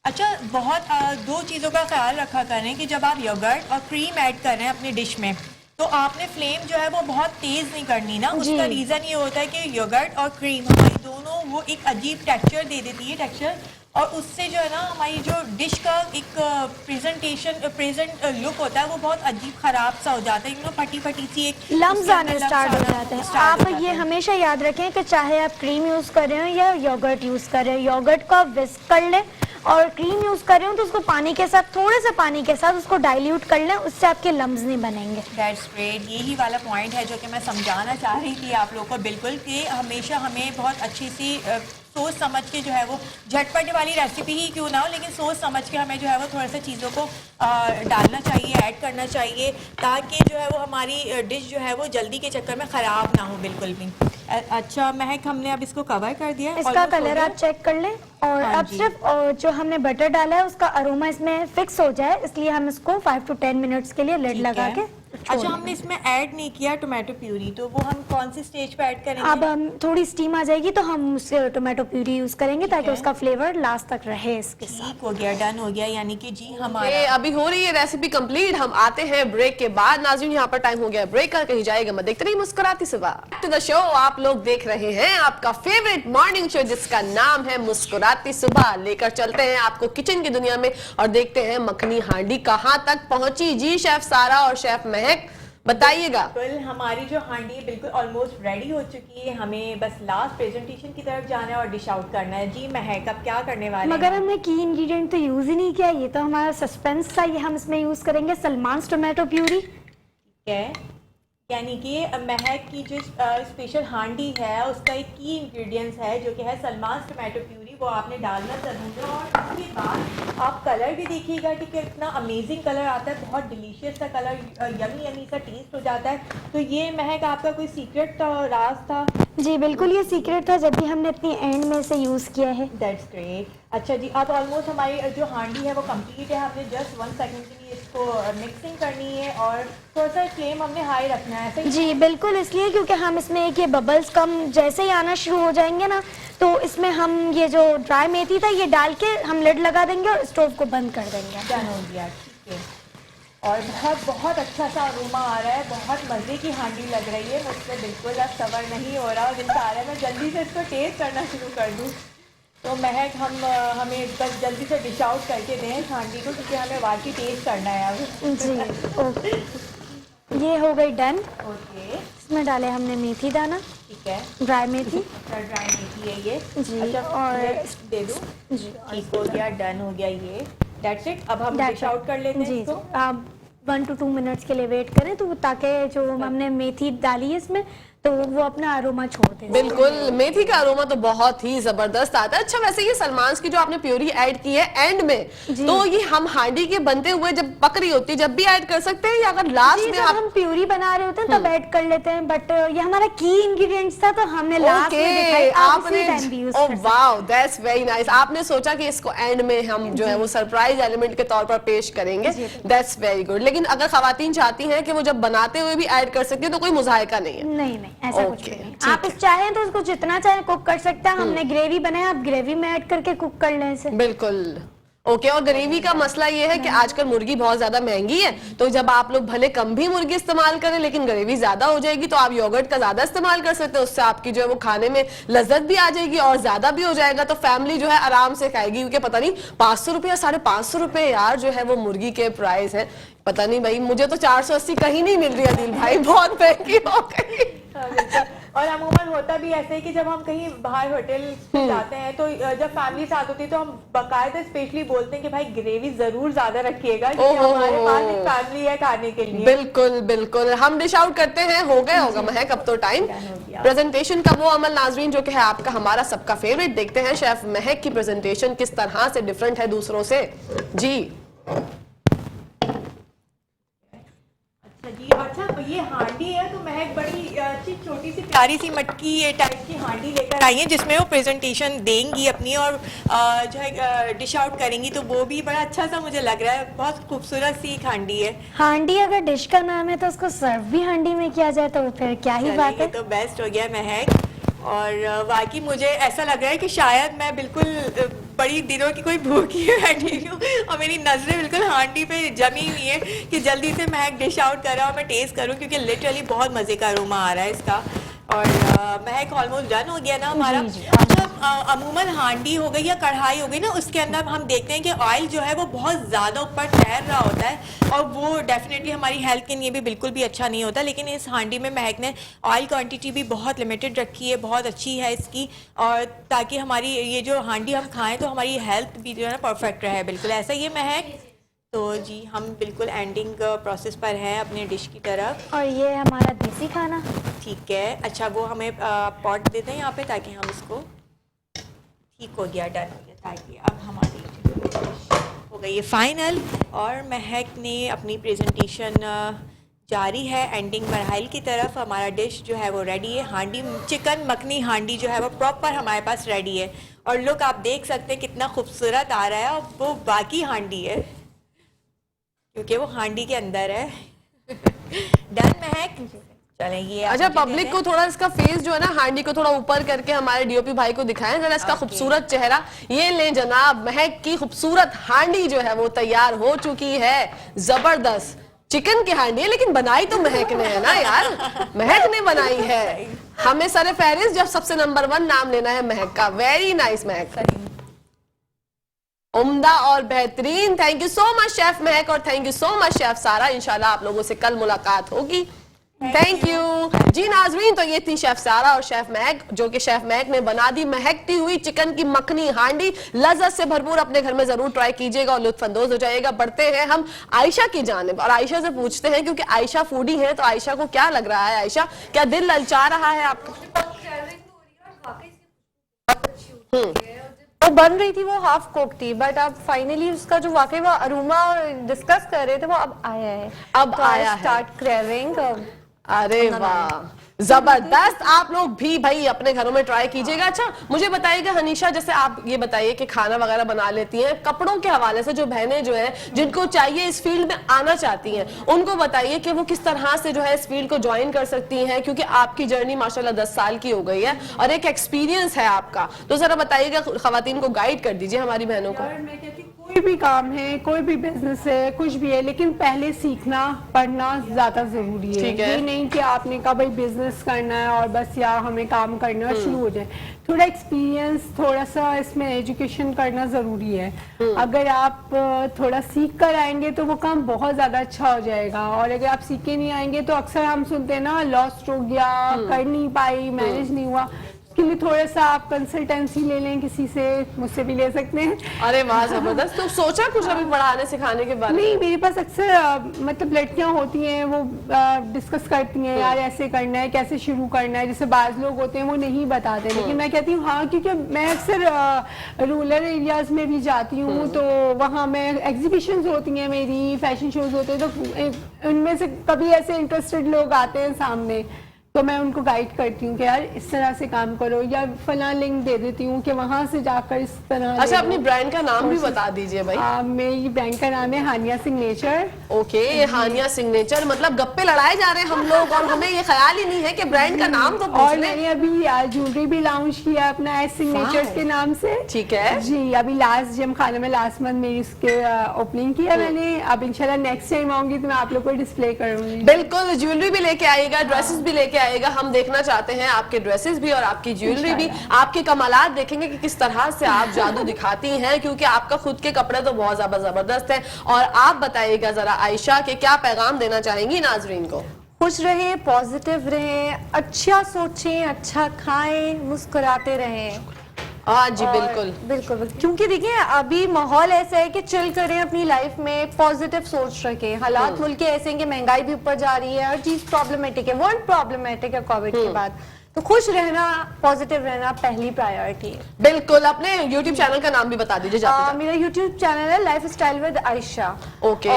अच्छा बहुत दो चीज़ों का ख्याल रखा करें कि जब आप योगर्ट और क्रीम ऐड कर रहे हैं अपनी डिश में तो आपने फ्लेम जो है वो बहुत तेज़ नहीं करनी ना। उसका रीज़न ये होता है कि योगर्ट और क्रीम हमारी दोनों वो एक अजीब टेक्सचर दे देती है टेक्सचर, और उससे जो है ना हमारी जो डिश का एक प्रेजेंट लुक होता है वो बहुत अजीब ख़राब सा हो जाता है, फटी फटी सी एक लम्स आने स्टार्ट हो जाते हैं। आप ये हमेशा याद रखें कि चाहे आप क्रीम यूज़ कर रहे हो या योगर्ट यूज़ कर रहे हो, योगर्ट को आप विस्क कर लें और क्रीम यूज़ कर रहे हो तो उसको पानी के साथ, थोड़े से पानी के साथ उसको डाइल्यूट कर लें, उससे आपके लम्स नहीं बनेंगे। That's great. यही वाला पॉइंट है जो कि मैं समझाना चाह रही थी आप लोगों को बिल्कुल, कि हमेशा हमें बहुत अच्छी सी सोच समझ के जो है वो झटपट वाली रेसिपी ही क्यों ना हो, लेकिन सोच समझ के हमें जो है वो थोड़ा सा चीज़ों को डालना चाहिए, ऐड करना चाहिए, ताकि जो है वो हमारी डिश जो है वो जल्दी के चक्कर में ख़राब ना हो बिल्कुल भी। अच्छा महक हमने अब इसको कवर कर दिया, इसका कलर आप चेक कर लें और अब सिर्फ जो हमने बटर डाला है उसका अरोमा इसमें फिक्स हो जाए, इसलिए हम इसको 5 to 10 मिनट्स के लिए लिड लगा के। अच्छा हमने इसमें ऐड नहीं किया टोमेटो प्यूरी, तो वो हम कौन सी स्टेज पे ऐड करेंगे? अब हम थोड़ी स्टीम आ जाएगी तो हम उससे टोमेटो प्यूरी यूज करेंगे ताकि उसका फ्लेवर लास्ट तक रहे इसके साथ। ठीक हो गया, डन हो गया। यानी कि जी हमारा अभी हो रही है रेसिपी कंप्लीट। हम आते हैं ब्रेक के बाद। नाज़रीन यहाँ पर टाइम हो गया ब्रेक का, कहीं जाएगा मत। देखते रहिए मुस्कुराती सुबह टू द शो। आप लोग देख रहे हैं आपका फेवरेट मॉर्निंग शो जिसका नाम है मुस्कुराती सुबह। लेकर चलते हैं आपको किचन की दुनिया में और देखते हैं मखनी हांडी कहाँ तक पहुंची। जी शेफ सारा और शेफ महक बताइएगा। बिल्कुल हमारी जो हांडी बिल्कुल ऑलमोस्ट रेडी हो चुकी है, हमें बस लास्ट प्रेजेंटेशन की तरफ जाना है और डिश आउट करना है। जी महक अब क्या करने वाले हैं? मगर हमने की इंग्रेडिएंट तो यूज ही नहीं किया, ये तो हमारा सस्पेंस था। ये हम इसमें यूज करेंगे सलमान्स टोमेटो प्यूरी। ठीक है, यानी कि महक की जो स्पेशल हांडी है उसका एक की इंग्रेडिएंट्स है जो कि है सलमान्स टोमेटो प्यूरी, वो आपने डालना ज़रूर है। और उसके बाद आप कलर भी देखिएगा कि कितना अमेजिंग कलर आता है, बहुत डिलीशियस सा कलर, यमी यमी सा टेस्ट हो जाता है। तो ये महक आपका कोई सीक्रेट राज था? जी बिल्कुल ये सीक्रेट था, जब भी हमने अपनी एंड में से यूज़ किया है। That's great. अच्छा जी अब ऑलमोस्ट हमारी जो हांडी है वो कंप्लीट है। हमने जस्ट 1 सेकंड के लिए इसको मिक्सिंग करनी है और थोड़ा सा फ्लेम हमने हाई रखना है। ऐसे जी बिल्कुल, इसलिए क्योंकि हम इसमें एक ये बबल्स कम जैसे ही आना शुरू हो जाएंगे ना, तो इसमें हम ये जो ड्राई मेथी था ये डाल के हम लिड लगा देंगे और स्टोव को बंद कर देंगे। डन हो गया। ठीक है, और बहुत अच्छा सा अरोमा आ रहा है, बहुत मज़े की हांडी लग रही है। मुझसे बिल्कुल अब सब्र नहीं हो रहा, दिन आ रहा है मैं जल्दी से इसको टेस्ट करना शुरू कर दूँ। तो महक हमें बस जल्दी से डिश आउट करके दें इस हांडी को, क्योंकि हमें वाकई टेस्ट करना है अब। जी ओके, ये हो गई डन। ओके, इसमें डाले हमने मेथी दाना। ठीक है, ड्राई मेथी। ड्राई मेथी है ये जी। अच्छा और दे दूँ? जी ठीक हो गया, डन हो गया ये। That's it. अब हम That's डिश it. आउट कर लेते हैं जी इसको। आप 1 to 2 मिनट्स के लिए वेट करें तो ताकि जो हमने मेथी डाली है इसमें तो वो अपना अरोमा छोड़ दे। बिल्कुल, मेथी का अरोमा तो बहुत ही जबरदस्त आता है। अच्छा, वैसे ये सलमान की जो आपने प्योरी ऐड की है एंड में, तो ये हम हांडी के बनते हुए जब पक रही होती है जब भी ऐड कर सकते हैं, या अगर लास्ट में जब हम प्यूरी बना रहे होते हैं तब ऐड कर लेते हैं, बट ये हमारा की इंग्रेडिएंट्स था तो हमने लास्ट में दिखाया। आप इसी टाइम भी यूज कर सकते हैं। Wow, that's very nice. आपने सोचा कि इसको एंड में हम जो है वो सरप्राइज एलिमेंट के तौर पर पेश करेंगे। That's very good. लेकिन अगर खवातीन चाहती हैं कि वो जब बनाते हुए भी ऐड कर सकती है तो कोई मुजाहिका नहीं है? नहीं, ऐसा कुछ Okay, भी नहीं। ठीक आप इस चाहें तो उसको जितना चाहे कुक कर सकते हैं। हमने ग्रेवी बनाया, आप ग्रेवी में ऐड करके कुक कर लें इसे। बिल्कुल ओके। और ग्रेवी का मसला ये है कि आजकल मुर्गी बहुत ज्यादा महंगी है, तो जब आप लोग भले कम भी मुर्गी इस्तेमाल करें लेकिन ग्रेवी ज्यादा हो जाएगी तो आप योगर्ट का ज्यादा इस्तेमाल कर सकते हैं। उससे आपकी जो है वो खाने में लज्जत भी आ जाएगी और ज्यादा भी हो जाएगा, तो फैमिली जो है आराम से खाएगी। क्योंकि पता नहीं 500 रुपये या 550 रुपये यार जो है वो मुर्गी के प्राइस है। पता नहीं भाई, मुझे तो 480 कहीं नहीं मिल रही अदिल भाई, बहुत महंगी हो गई। और अमूमन होता भी ऐसे है कि जब हम कहीं बाहर होटल में जाते हैं तो जब फैमिली साथ होती है तो हम बाकायदा स्पेशली बोलते हैं कि भाई ग्रेवी जरूर ज्यादा रखिएगा क्योंकि हमारे पास एक फैमिली है खाने के लिए। बिल्कुल बिल्कुल। हम डिश आउट करते हैं। हो गया होगा महक अब तो टाइम प्रेजेंटेशन का वो अमल नाजरीन जो कि है आपका हमारा सबका फेवरेट। देखते हैं शेफ महक की प्रेजेंटेशन किस तरह से डिफरेंट है दूसरों से। जी अच्छा, ये हांडी है तो महक बड़ी अच्छी छोटी सी प्यारी सी मटकी टाइप की हांडी लेकर आई है जिसमें वो प्रेजेंटेशन देंगी अपनी और जो है डिश आउट करेंगी, तो वो भी बड़ा अच्छा सा मुझे लग रहा है। बहुत खूबसूरत सी एक हांडी है। हांडी अगर डिश का नाम है तो उसको सर्व भी हांडी में किया जाए तो फिर क्या ही बात है। तो बेस्ट हो गया महक। और वाकई मुझे ऐसा लग रहा है कि शायद मैं बिल्कुल बड़ी दिनों की कोई भूखी बैठी हूँ और मेरी नजरें बिल्कुल हांडी पे जमी हुई है कि जल्दी से महक डिश आउट कर रहा हूँ, मैं टेस्ट करूँ क्योंकि लिटरली बहुत मजे का अरोमा आ रहा है इसका। और महक ऑलमोस्ट डन हो गया ना हमारा। अच्छा, अमूमन हांडी हो गई या कढ़ाई हो गई ना, उसके अंदर हम देखते हैं कि ऑयल जो है वो बहुत ज़्यादा ऊपर तैर रहा होता है और वो डेफिनेटली हमारी हेल्थ के लिए भी बिल्कुल भी अच्छा नहीं होता। लेकिन इस हांडी में महक ने ऑयल क्वांटिटी भी बहुत लिमिटेड रखी है, बहुत अच्छी है इसकी, और ताकि हमारी ये जो हांडी हम खाएं तो हमारी हेल्थ भी जो है ना परफेक्ट रहे। बिल्कुल ऐसा ही है महक। तो जी हम बिल्कुल एंडिंग प्रोसेस पर हैं अपने डिश की तरफ। और ये हमारा देसी खाना। ठीक है, अच्छा वो हमें पॉट देते हैं यहाँ पे ताकि हम इसको, ठीक हो गया, डन हो गया, ताकि अब हमारी हो गई है फाइनल। और महक ने अपनी प्रेजेंटेशन जारी है एंडिंग मरहल की तरफ। हमारा डिश जो है वो रेडी है। हांडी चिकन मखनी हांडी जो है वो प्रॉपर हमारे पास रेडी है। और लुक आप देख सकते हैं कितना खूबसूरत आ रहा है और वो बाकी हांडी है क्योंकि वो हांडी के अंदर है। डन महक, चलें ये। अच्छा, पब्लिक को थोड़ा इसका फेस जो है ना हांडी को थोड़ा ऊपर करके हमारे डीओपी भाई को दिखाएं जरा इसका खूबसूरत चेहरा। ये ले जनाब, महक की खूबसूरत हांडी जो है वो तैयार हो चुकी है। जबरदस्त चिकन की हांडी है लेकिन बनाई तो महक ने है ना यार, महक ने बनाई है। हमें सर फहरिस्त जब सबसे नंबर 1 नाम लेना है महक का। वेरी नाइस महक, उम्दा और बेहतरीन। Thank you so much chef महक और thank you so much chef सारा। इंशाल्लाह आप लोगों से कल मुलाकात होगी। थैंक यू जी नाजरीन। तो ये थी शेफ सारा और शेफ महक, जो कि शेफ महक ने बना दी महकती हुई चिकन की मखनी हांडी। लज्जत से भरपूर अपने घर में जरूर ट्राई कीजिएगा और लुत्फअंदोज हो जाएगा। बढ़ते हैं हम आयशा की जानिब और आयशा से पूछते हैं, क्योंकि आयशा फूडी है, तो आयशा को क्या लग रहा है? आयशा, क्या दिल ललचा रहा है आपका? वो बन रही थी, वो हाफ कुक थी, बट अब फाइनली उसका जो वाकई वो अरोमा डिस्कस कर रहे थे वो अब आया है। अब तो आया है। Start craving. अरे वाह, जबरदस्त। आप लोग भी भाई अपने घरों में ट्राई कीजिएगा। अच्छा मुझे बताइएगा हनीशा, जैसे आप ये बताइए कि खाना वगैरह बना लेती हैं, कपड़ों के हवाले से जो बहनें जो हैं जिनको चाहिए इस फील्ड में आना चाहती हैं, उनको बताइए कि वो किस तरह से जो है इस फील्ड को ज्वाइन कर सकती हैं, क्योंकि आपकी जर्नी माशाल्लाह 10 साल की हो गई है और एक एक्सपीरियंस है आपका। तो जरा बताइएगा, खवातीन को गाइड कर दीजिए हमारी बहनों को। मैं कहती कोई भी काम है, कोई भी बिजनेस है, कुछ भी है, लेकिन पहले सीखना पढ़ना ज्यादा जरूरी है। ये नहीं कि आपने कहा भाई बिजनेस करना है और बस या हमें काम करना शुरू हो जाए। थोड़ा एक्सपीरियंस, थोड़ा सा इसमें एजुकेशन करना जरूरी है। अगर आप थोड़ा सीख कर आएंगे तो वो काम बहुत ज्यादा अच्छा हो जाएगा, और अगर आप सीख के नहीं आएंगे तो अक्सर हम सुनते हैं ना लॉस्ट हो गया, कर नहीं पाई, मैनेज नहीं हुआ। उसके लिए थोड़ा सा आप कंसल्टेंसी ले लें किसी से, मुझसे भी ले सकते हैं। अरे वाह, जबरदस्त। तो सोचा कुछ अभी पढ़ाने सिखाने के बारे में? नहीं, मेरे पास अक्सर मतलब लड़कियां होती हैं, वो डिस्कस करती हैं यार ऐसे करना है, कैसे शुरू करना है, जैसे बाज लोग होते हैं वो नहीं बताते, लेकिन मैं कहती हूँ हाँ, क्योंकि मैं अक्सर रूरल एरियाज में भी जाती हूँ, तो वहाँ मैं एग्जीबिशंस होती हैं मेरी, फैशन शोज होते हैं, तो उनमें से कभी ऐसे इंटरेस्टेड लोग आते हैं सामने, तो मैं उनको गाइड करती हूँ कि यार इस तरह से काम करो, या फला लिंक दे देती हूँ कि वहाँ से जाकर इस तरह। अच्छा, अपनी ब्रांड का नाम भी बता दीजिए भाई। मेरी ब्रांड का नाम है हानिया सिग्नेचर। ओके, हानिया सिग्नेचर। मतलब गप्पे लड़ाए जा रहे हैं हम लोग, और हमें ये ख्याल ही नहीं है कि ब्रांड का नाम तो और मैंने अभी ज्वेलरी भी लॉन्च किया अपना सिग्नेचर के नाम से। ठीक है जी, अभी लास्ट जिम खाने में लास्ट मंथ मेरी उसके ओपनिंग किया मैंने। अब इंशाल्लाह नेक्स्ट टाइम आऊंगी तो मैं आप लोग को डिस्प्ले करूंगी। बिल्कुल, ज्वेलरी भी लेके आएगा, ड्रेसेस भी लेके आएगा। हम देखना चाहते हैं आपके ड्रेसेस भी और आपकी ज्वेलरी भी, आपके कमालात देखेंगे कि किस तरह से आप जादू दिखाती हैं, क्योंकि आपका खुद के कपड़े तो बहुत ज्यादा जबरदस्त हैं। और आप बताइएगा जरा आयशा के क्या पैगाम देना चाहेंगी नाजरीन को? खुश रहे, पॉजिटिव रहें, अच्छा सोचें, अच्छा खाएं, मुस्कुराते रहें। हाँ जी, बिल्कुल बिल्कुल, क्योंकि देखिए अभी माहौल ऐसा है कि चिल करें अपनी लाइफ में, पॉजिटिव सोच रखें। हालात मुल्क के ऐसे हैं कि महंगाई भी ऊपर जा रही है, हर चीज प्रॉब्लमेटिक है, वर्ल्ड प्रॉब्लमेटिक है कोविड के बाद, तो खुश रहना, पॉजिटिव रहना पहली प्रायोरिटी है। बिल्कुल। अपने YouTube चैनल का नाम भी बता दीजिए जाते मेरा YouTube चैनल है life style with Ayesha. Okay,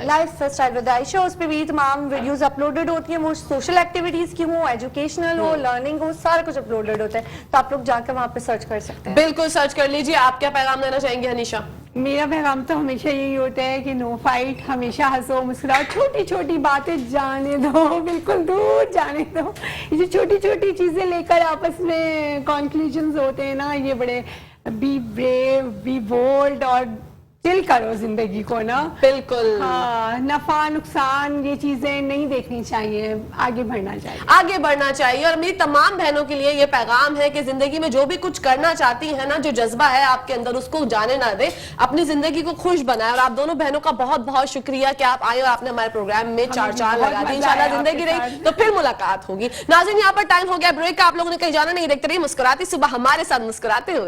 life style with Ayesha, उस पे भी तमाम वीडियोस अपलोडेड होती हैं, वो सोशल एक्टिविटीज की हो, एजुकेशनल हो, लर्निंग हो, सारा कुछ अपलोडेड होता है, तो आप लोग जाकर वहाँ पे सर्च कर सकते हैं। बिल्कुल, सर्च कर लीजिए। आप क्या पैगाम देना चाहेंगे हनीशा? मेरा पैगाम तो हमेशा यही होता है कि नो फाइट, हमेशा हंसो मुस्कुराओ, छोटी छोटी बातें जाने दो, बिल्कुल दूर जाने दो। ये जो छोटी छोटी चीजें लेकर आपस में कॉन्क्लूजन्स होते हैं ना, ये बड़े बी ब्रेव, बी बोल्ड और चिल करो जिंदगी को ना। बिल्कुल, हाँ, नफा नुकसान ये चीजें नहीं देखनी चाहिए, आगे बढ़ना चाहिए, आगे बढ़ना चाहिए। और मेरी तमाम बहनों के लिए ये पैगाम है कि जिंदगी में जो भी कुछ करना चाहती है ना, जो जज्बा है आपके अंदर, उसको जाने ना दे, अपनी जिंदगी को खुश बनाए। और आप दोनों बहनों का बहुत बहुत शुक्रिया कि आप आई और आपने हमारे प्रोग्राम में चार चांद लगा दी। इंशाल्लाह जिंदगी रही तो फिर मुलाकात होगी। नाज़रीन, यहाँ पर टाइम हो गया ब्रेक का, आप लोगों ने कहीं जाना नहीं, देखते रहिए मुस्कुराती सुबह हमारे साथ मुस्कुराते हुए।